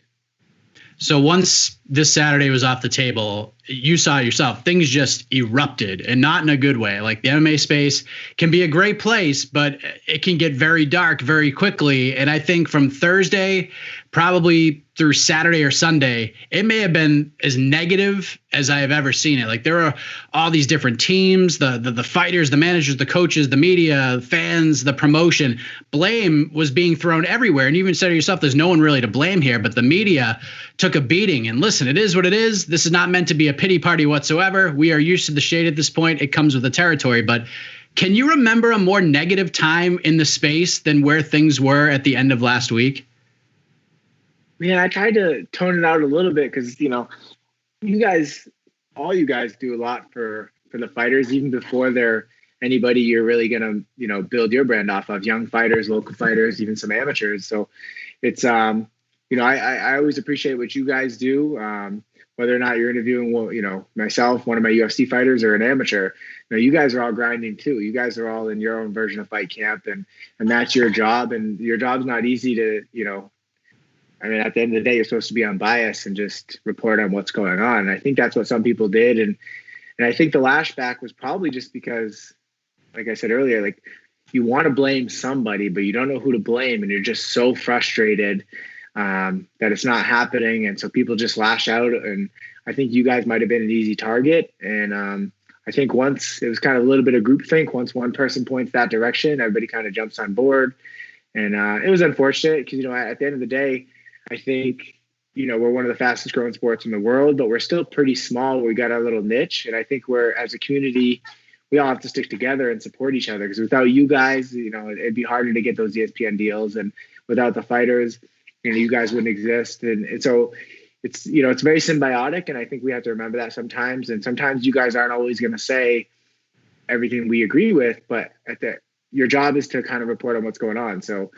So once this Saturday was off the table, you saw it yourself, things just erupted, and not in a good way. Like, the MMA space can be a great place, but it can get very dark very quickly. And I think from Thursday, probably through Saturday or Sunday, it may have been as negative as I have ever seen it. Like, there are all these different teams, the fighters, the managers, the coaches, the media, fans, the promotion. Blame was being thrown everywhere. And you even said to yourself, there's no one really to blame here, but the media took a beating. And listen, it is what it is. This is not meant to be a pity party whatsoever. We are used to the shade at this point. It comes with the territory. But can you remember a more negative time in the space than where things were at the end of last week? Man, I tried to tone it out a little bit because, all you guys do a lot for the fighters, even before they're anybody you're really going to, build your brand off of. Young fighters, local fighters, even some amateurs. So it's, I always appreciate what you guys do, whether or not you're interviewing, myself, one of my UFC fighters, or an amateur. You guys are all grinding too. You guys are all in your own version of fight camp, and that's your job. And your job's not easy to, at the end of the day, you're supposed to be unbiased and just report on what's going on. And I think that's what some people did. And I think the lashback was probably just because, like I said earlier, like, you want to blame somebody, but you don't know who to blame. And you're just so frustrated that it's not happening. And so people just lash out. And I think you guys might have been an easy target. And I think once it was kind of a little bit of groupthink, once one person points that direction, everybody kind of jumps on board. And it was unfortunate because, at the end of the day, I think, we're one of the fastest growing sports in the world, but we're still pretty small. We got our little niche. And I think as a community, we all have to stick together and support each other, because without you guys, it'd be harder to get those ESPN deals. And without the fighters, you guys wouldn't exist. And so it's, it's very symbiotic. And I think we have to remember that sometimes. And sometimes you guys aren't always going to say everything we agree with, but your job is to kind of report on what's going on. So,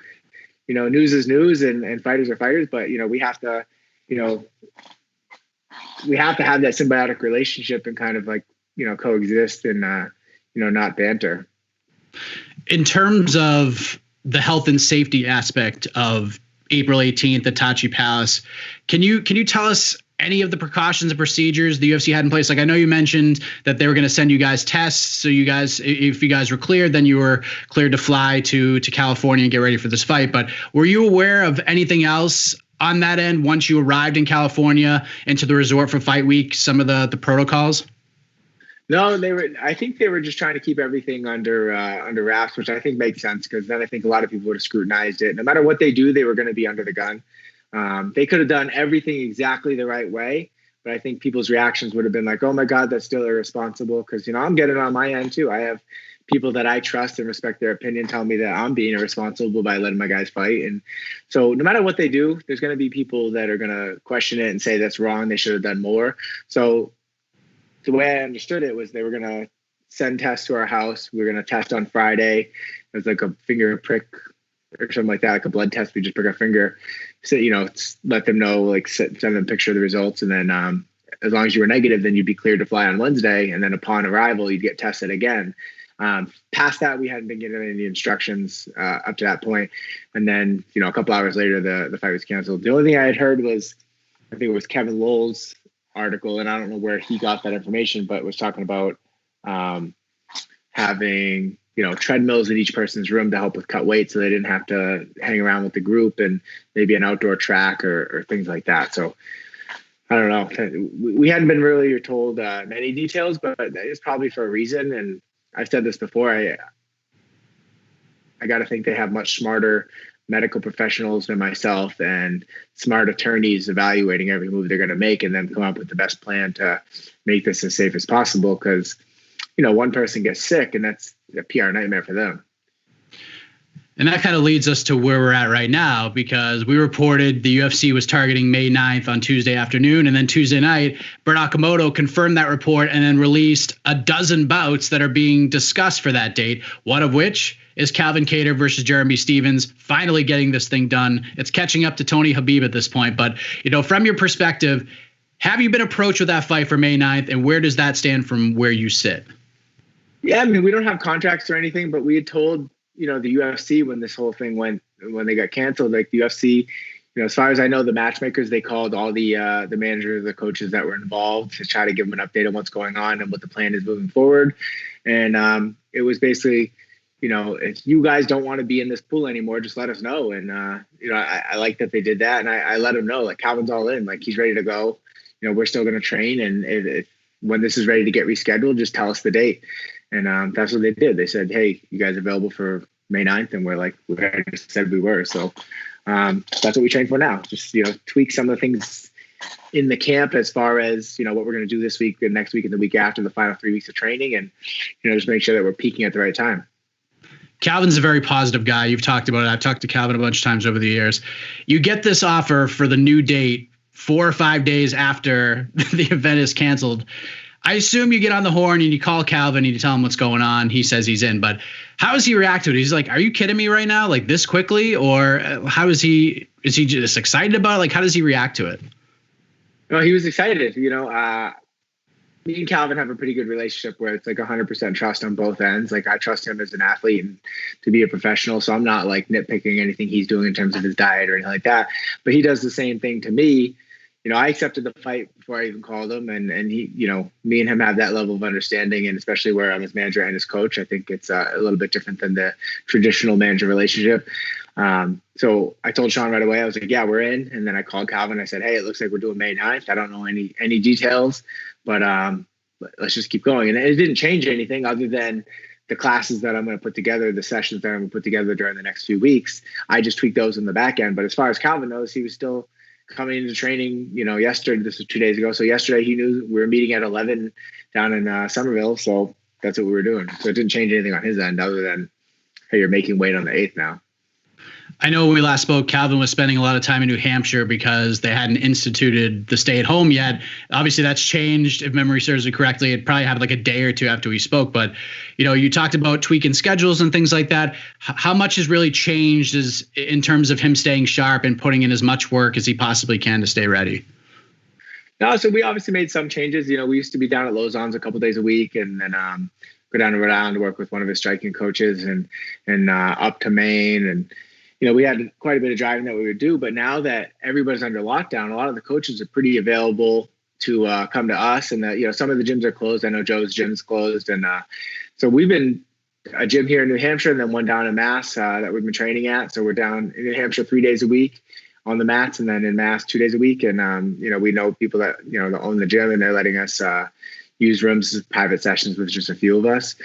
news is news, and fighters are fighters, but, we have to, we have to have that symbiotic relationship and kind of like, coexist and, not banter. In terms of the health and safety aspect of April 18th at Tachi Palace, can you tell us any of the precautions and procedures the UFC had in place? Like, I know you mentioned that they were going to send you guys tests. So you guys, if you guys were cleared, then you were cleared to fly to California and get ready for this fight. But were you aware of anything else on that end once you arrived in California into the resort for fight week, some of the protocols? No, I think they were just trying to keep everything under wraps, which I think makes sense, because then I think a lot of people would have scrutinized it. No matter what they do, they were going to be under the gun. They could have done everything exactly the right way, but I think people's reactions would have been like, "Oh my God, that's still irresponsible." Because I'm getting on my end too. I have people that I trust and respect their opinion tell me that I'm being irresponsible by letting my guys fight. And so no matter what they do, there's going to be people that are going to question it and say that's wrong. They should have done more. So the way I understood it was they were going to send tests to our house. We were going to test on Friday. It was like a finger prick or something like that, like a blood test. We just prick our finger. So, let them know, like send them a picture of the results. And then as long as you were negative, then you'd be cleared to fly on Wednesday. And then upon arrival, you'd get tested again. Past that, we hadn't been given any instructions up to that point. And then, a couple hours later, the fight was canceled. The only thing I had heard was, I think it was Kevin Lowell's article, and I don't know where he got that information, but it was talking about having treadmills in each person's room to help with cut weight, so they didn't have to hang around with the group, and maybe an outdoor track or things like that. So I don't know. We hadn't been really told many details, but it's probably for a reason. And I've said this before. I got to think they have much smarter medical professionals than myself and smart attorneys evaluating every move they're going to make, and then come up with the best plan to make this as safe as possible. Because, one person gets sick and that's a PR nightmare for them. And that kind of leads us to where we're at right now, because we reported the UFC was targeting May 9th on Tuesday afternoon. And then Tuesday night, Bert Okamoto confirmed that report and then released a dozen bouts that are being discussed for that date, one of which is Calvin Kattar versus Jeremy Stephens, finally getting this thing done. It's catching up to Tony Habib at this point. But, from your perspective, have you been approached with that fight for May 9th, and where does that stand from where you sit? Yeah, we don't have contracts or anything, but we had told, the UFC when this whole thing when they got canceled, like the UFC, as far as I know, the matchmakers, they called all the managers, the coaches that were involved to try to give them an update on what's going on and what the plan is moving forward. And it was basically, if you guys don't want to be in this pool anymore, just let us know. And, I like that they did that. And I let them know, like, Calvin's all in, like, he's ready to go. We're still going to train. And if when this is ready to get rescheduled, just tell us the date. And that's what they did. They said, "Hey, you guys available for May 9th?" And we're like, we just said we were. So that's what we train for now. Just, tweak some of the things in the camp as far as, what we're going to do this week and next week and the week after, the final 3 weeks of training, and, just make sure that we're peaking at the right time. Calvin's a very positive guy. You've talked about it. I've talked to Calvin a bunch of times over the years. You get this offer for the new date 4 or 5 days after the event is canceled. I assume you get on the horn and you call Calvin and you tell him what's going on. He says he's in, but how does he react to it? He's like, "Are you kidding me right now? Like, this quickly?" Or how is he just excited about it? Like, how does he react to it? Well, he was excited. Me and Calvin have a pretty good relationship where it's like 100% trust on both ends. Like, I trust him as an athlete and to be a professional. So I'm not like nitpicking anything he's doing in terms of his diet or anything like that. But he does the same thing to me. I accepted the fight before I even called him, and he, me and him have that level of understanding, and especially where I'm his manager and his coach, I think it's a little bit different than the traditional manager relationship. So I told Sean right away, I was like, "Yeah, we're in." And then I called Calvin. I said, "Hey, it looks like we're doing May 9th. I don't know any details, but let's just keep going." And it didn't change anything other than the classes that I'm going to put together, the sessions that I'm going to put together during the next few weeks. I just tweaked those in the back end. But as far as Calvin knows, he was still coming into training, yesterday. This was 2 days ago. So yesterday he knew we were meeting at 11 down in Somerville. So that's what we were doing. So it didn't change anything on his end other than, "Hey, you're making weight on the 8th now." I know when we last spoke, Calvin was spending a lot of time in New Hampshire because they hadn't instituted the stay at home yet. Obviously, that's changed. If memory serves me correctly, it probably happened like a day or two after we spoke. But, you talked about tweaking schedules and things like that. How much has really changed in terms of him staying sharp and putting in as much work as he possibly can to stay ready? No, so we obviously made some changes. We used to be down at Lausanne's a couple days a week, and then go down to Rhode Island to work with one of his striking coaches, and up to Maine. And we had quite a bit of driving that we would do, but now that everybody's under lockdown, a lot of the coaches are pretty available to come to us. And some of the gyms are closed. I know Joe's gym's closed. And so we've been a gym here in New Hampshire and then one down in Mass that we've been training at. So we're down in New Hampshire 3 days a week. on the mats and then in mass 2 days a week. And, we know people that, that own the gym, and they're letting us use rooms as private sessions with just a few of us.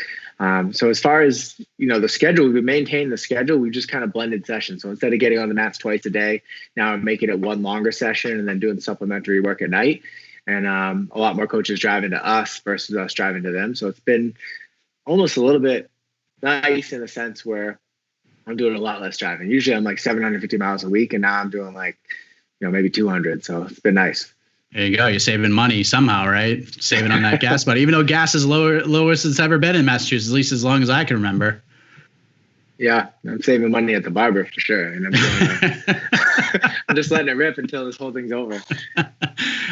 So as far as, the schedule, we maintain the schedule. We just kind of blended sessions. So instead of getting on the mats twice a day, now I'm making it one longer session and then doing supplementary work at night. And a lot more coaches driving to us versus us driving to them. So it's been almost a little bit nice in the sense where I'm doing a lot less driving. Usually I'm like 750 miles a week, and now I'm doing like, maybe 200. So it's been nice. There you go. You're saving money somehow, right? Saving on that gas money, even though gas is lowest it's ever been in Massachusetts, at least as long as I can remember. Yeah, I'm saving money at the barber for sure. And I'm just letting it rip until this whole thing's over.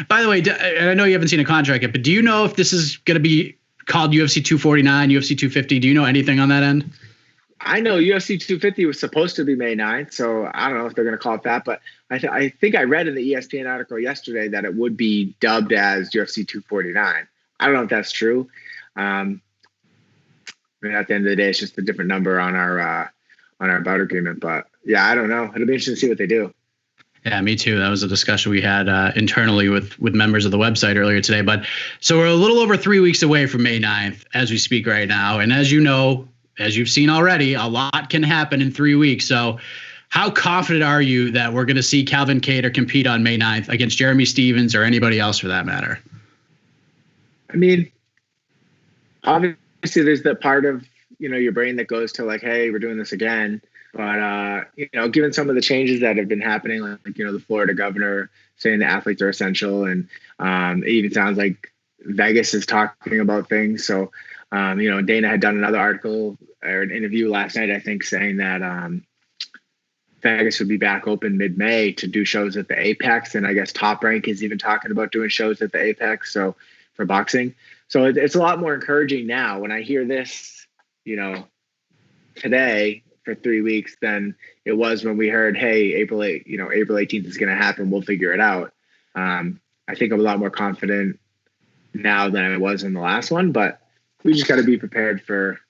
By the way, and I know you haven't seen a contract yet, but do you know if this is going to be called UFC 249, UFC 250? Do you know anything on that end? I know UFC 250 was supposed to be May 9th, so I don't know if they're going to call it that, but I think I read in the ESPN article yesterday that it would be dubbed as UFC 249. I don't know if that's true. At the end of the day, it's just a different number on our bout agreement, but yeah, I don't know. It'll be interesting to see what they do. Yeah, me too. That was a discussion we had internally with members of the website earlier today. But so we're a little over 3 weeks away from May 9th as we speak right now. And as you know, as you've seen already, a lot can happen in 3 weeks. So how confident are you that we're going to see Calvin Kattar compete on May 9th against Jeremy Stephens or anybody else for that matter? I mean, obviously there's that part of, your brain that goes to like, hey, we're doing this again. But, given some of the changes that have been happening, like the Florida governor saying the athletes are essential, and it even sounds like Vegas is talking about things. So, Dana had done another article or an interview last night, I think, saying that Vegas would be back open mid-May to do shows at the Apex. And I guess Top Rank is even talking about doing shows at the Apex. So for boxing. So it's a lot more encouraging now when I hear this, today for 3 weeks than it was when we heard, hey, April 18th is going to happen. We'll figure it out. I think I'm a lot more confident now than I was in the last one, but we just got to be prepared for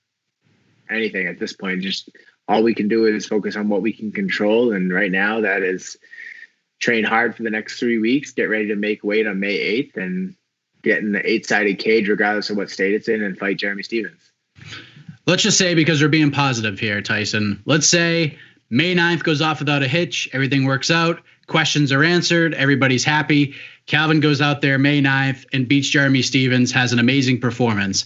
anything at this point. Just all we can do is focus on what we can control. And right now that is train hard for the next 3 weeks, get ready to make weight on May 8th and get in the 8-sided cage, regardless of what state it's in, and fight Jeremy Stephens. Let's just say, because we're being positive here, Tyson, let's say May 9th goes off without a hitch. Everything works out. Questions are answered. Everybody's happy. Calvin goes out there May 9th and beats Jeremy Stephens, has an amazing performance.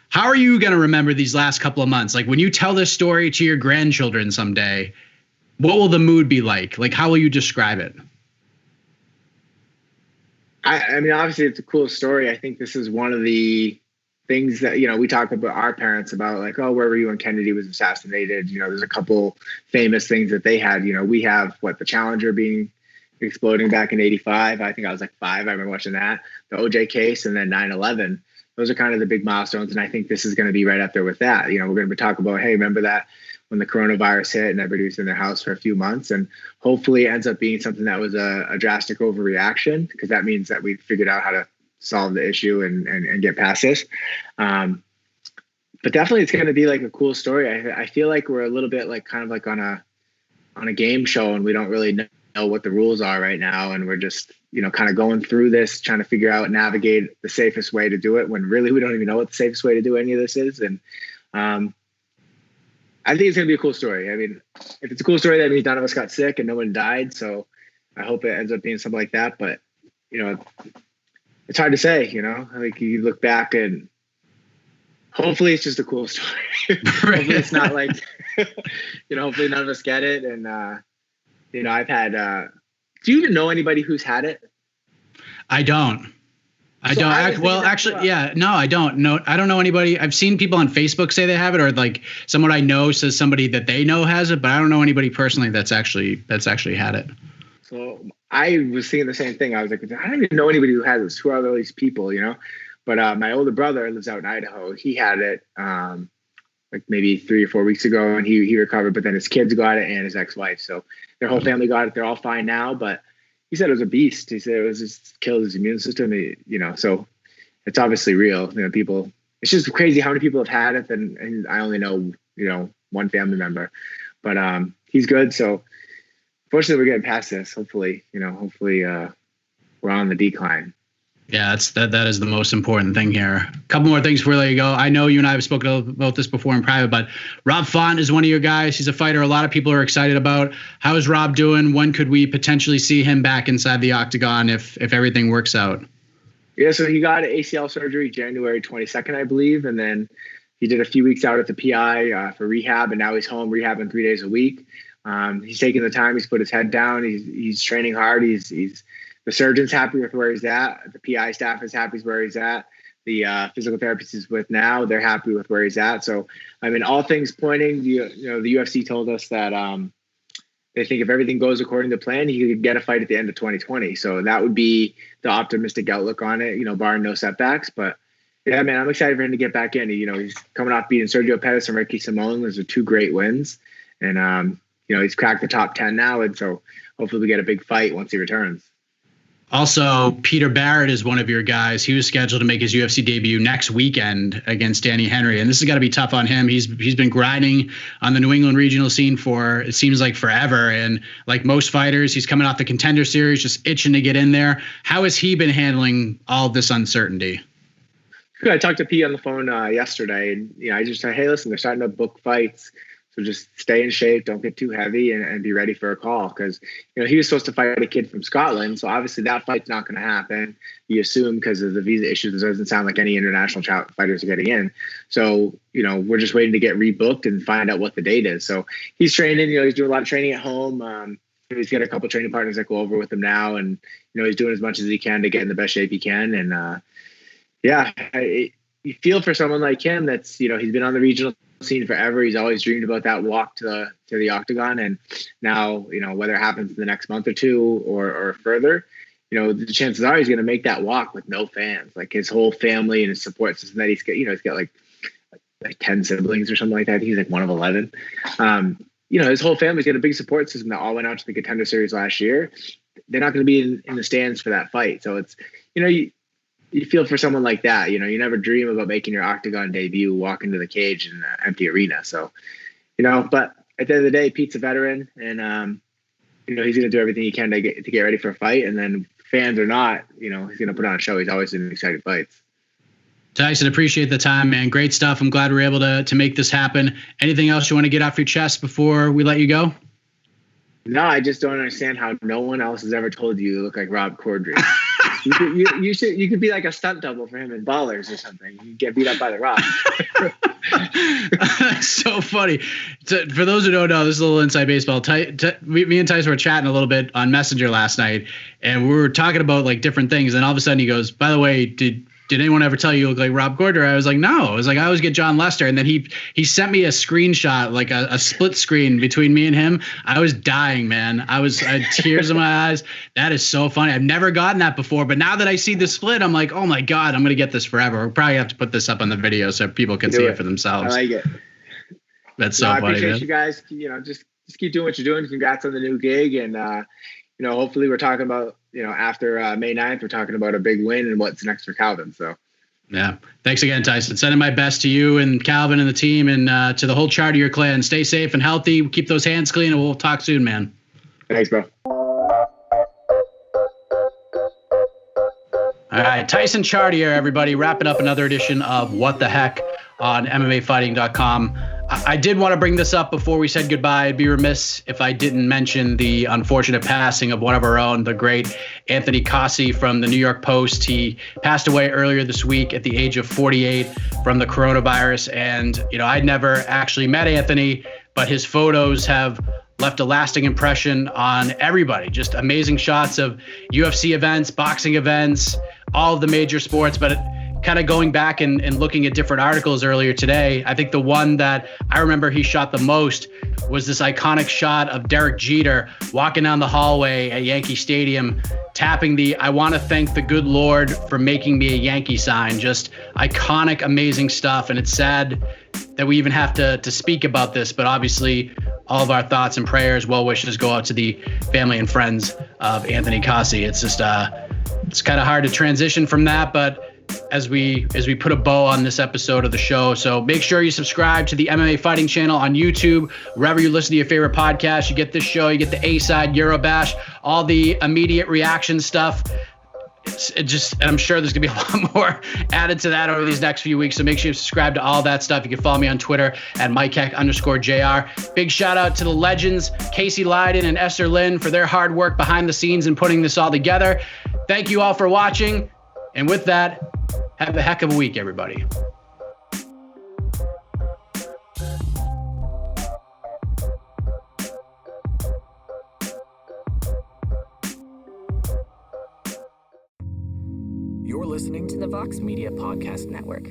How are you going to remember these last couple of months? Like when you tell this story to your grandchildren someday, what will the mood be like? Like, how will you describe it? I mean, obviously it's a cool story. I think this is one of the things that, we talk about our parents about, like, oh, where were you when Kennedy was assassinated? There's a couple famous things that they had. We have the Challenger exploding back in 85. I think I was like 5. I remember watching that, the OJ case, and then 9/11. Those are kind of the big milestones. And I think this is going to be right up there with that. We're going to be talking about, hey, remember that when the coronavirus hit and everybody was in their house for a few months, and hopefully it ends up being something that was a drastic overreaction, because that means that we figured out how to solve the issue and get past this. But definitely it's going to be like a cool story. I feel like we're a little bit like kind of like on a game show, and we don't really know what the rules are right now. And we're just, kind of going through this, trying to figure out, navigate the safest way to do it, when really we don't even know what the safest way to do any of this is. And I think it's going to be a cool story. I mean, if it's a cool story, that means none of us got sick and no one died. So I hope it ends up being something like that. But, it's hard to say, like you look back and hopefully it's just a cool story. Hopefully it's not like, hopefully none of us get it. And, I've had, do you even know anybody who's had it? I don't. I don't. Actually, yeah, no, I don't. No, I don't know anybody. I've seen people on Facebook say they have it, or like someone I know says somebody that they know has it, but I don't know anybody personally that's actually had it. So I was thinking the same thing. I was like, I don't even know anybody who has this. Who are all these people, But my older brother lives out in Idaho. He had it like maybe 3 or 4 weeks ago, and he recovered. But then his kids got it and his ex-wife. So their whole family got it. They're all fine now. But he said it was a beast. He said it was just killed his immune system. So it's obviously real. People. It's just crazy how many people have had it, and I only know one family member. But he's good. So fortunately, we're getting past this. Hopefully, we're on the decline. Yeah, that is the most important thing here. A couple more things before I let you go. I know you and I have spoken about this before in private, but Rob Font is one of your guys. He's a fighter a lot of people are excited about. How is Rob doing? When could we potentially see him back inside the octagon if everything works out? Yeah, so he got ACL surgery January 22nd, I believe, and then he did a few weeks out at the PI for rehab, and now he's home rehabbing 3 days a week. He's taking the time. He's put his head down. He's training hard. The surgeon's happy with where he's at. The PI staff is happy with where he's at. The physical therapist he's with now, they're happy with where he's at. So, I mean, all things pointing, the UFC told us that they think if everything goes according to plan, he could get a fight at the end of 2020. So that would be the optimistic outlook on it, barring no setbacks. But yeah, man, I'm excited for him to get back in. He's coming off beating Sergio Pettis and Ricky Simon. Those are two great wins. And, he's cracked the top 10 now. And so hopefully we get a big fight once he returns. Also, Peter Barrett is one of your guys. He was scheduled to make his UFC debut next weekend against Danny Henry, and this has got to be tough on him. He's been grinding on the New England regional scene for, it seems like, forever, and like most fighters, he's coming off the Contender Series, just itching to get in there. How has he been handling all this uncertainty? I talked to P on the phone yesterday, and I just said, hey, listen, they're starting to book fights. So just stay in shape, don't get too heavy, and be ready for a call. Because, he was supposed to fight a kid from Scotland. So obviously that fight's not going to happen. You assume because of the visa issues, it doesn't sound like any international fighters are getting in. So, we're just waiting to get rebooked and find out what the date is. So he's training, he's doing a lot of training at home. He's got a couple training partners that go over with him now. And, he's doing as much as he can to get in the best shape he can. And, you feel for someone like him that's, he's been on the regional scene forever. He's always dreamed about that walk to the octagon. And now, whether it happens in the next month or two or further, the chances are he's going to make that walk with no fans. Like his whole family and his support system that he's got like 10 siblings or something like that. I think he's like one of 11. His whole family's got a big support system that all went out to the Contender Series last year. They're not going to be in the stands for that fight. So it's, you feel for someone like that. You never dream about making your octagon debut, walk into the cage in an empty arena. So, but at the end of the day, Pete's a veteran, and he's going to do everything he can to get ready for a fight. And then fans or not, he's going to put on a show. He's always in exciting fights. Tyson, appreciate the time, man. Great stuff. I'm glad we're able to make this happen. Anything else you want to get off your chest before we let you go? No, I just don't understand how no one else has ever told you look like Rob Corddry. You could be like a stunt double for him in Ballers or something. You get beat up by the Rock. That's so funny. For those who don't know, this is a little inside baseball. Me and Tyson were chatting a little bit on Messenger last night, and we were talking about like different things. And all of a sudden he goes, by the way, did anyone ever tell you look like Rob Corddry? I was like, no. I was like, I always get John Lester. And then he sent me a screenshot, like a split screen between me and him. I was dying, man. I had tears in my eyes. That is so funny. I've never gotten that before. But now that I see the split, I'm like, oh my God, I'm going to get this forever. We'll probably have to put this up on the video so people can see it for themselves. I like it. That's so funny, I appreciate man. you guys. Just keep doing what you're doing. Congrats on the new gig. And, hopefully we're talking about, after May 9th, we're talking about a big win and what's next for Calvin. So, yeah. Thanks again, Tyson. Sending my best to you and Calvin and the team and to the whole Chartier clan. Stay safe and healthy. Keep those hands clean, and we'll talk soon, man. Thanks, bro. All right. Tyson Chartier, everybody. Wrapping up another edition of What the Heck on MMAfighting.com. I did want to bring this up before we said goodbye. I'd be remiss if I didn't mention the unfortunate passing of one of our own, the great Anthony Kape from the New York Post. He passed away earlier this week at the age of 48 from the coronavirus. And, I'd never actually met Anthony, but his photos have left a lasting impression on everybody. Just amazing shots of UFC events, boxing events, all of the major sports. But kind of going back and looking at different articles earlier today, I think the one that I remember he shot the most was this iconic shot of Derek Jeter walking down the hallway at Yankee Stadium, tapping the "I want to thank the good Lord for making me a Yankee" sign. Just iconic, amazing stuff. And it's sad that we even have to speak about this, but obviously all of our thoughts and prayers, well wishes go out to the family and friends of Anthony Kape. It's just, it's kind of hard to transition from that, but as we put a bow on this episode of the show. So make sure you subscribe to the MMA Fighting channel on YouTube, wherever you listen to your favorite podcast. You get this show, you get the A-Side, Eurobash, all the immediate reaction stuff. And I'm sure there's gonna be a lot more added to that over these next few weeks. So make sure you subscribe to all that stuff. You can follow me on Twitter at MikeHeck_JR. Big shout out to the legends, Casey Leiden and Esther Lynn, for their hard work behind the scenes and putting this all together. Thank you all for watching. And with that, have a heck of a week, everybody. You're listening to the Vox Media Podcast Network.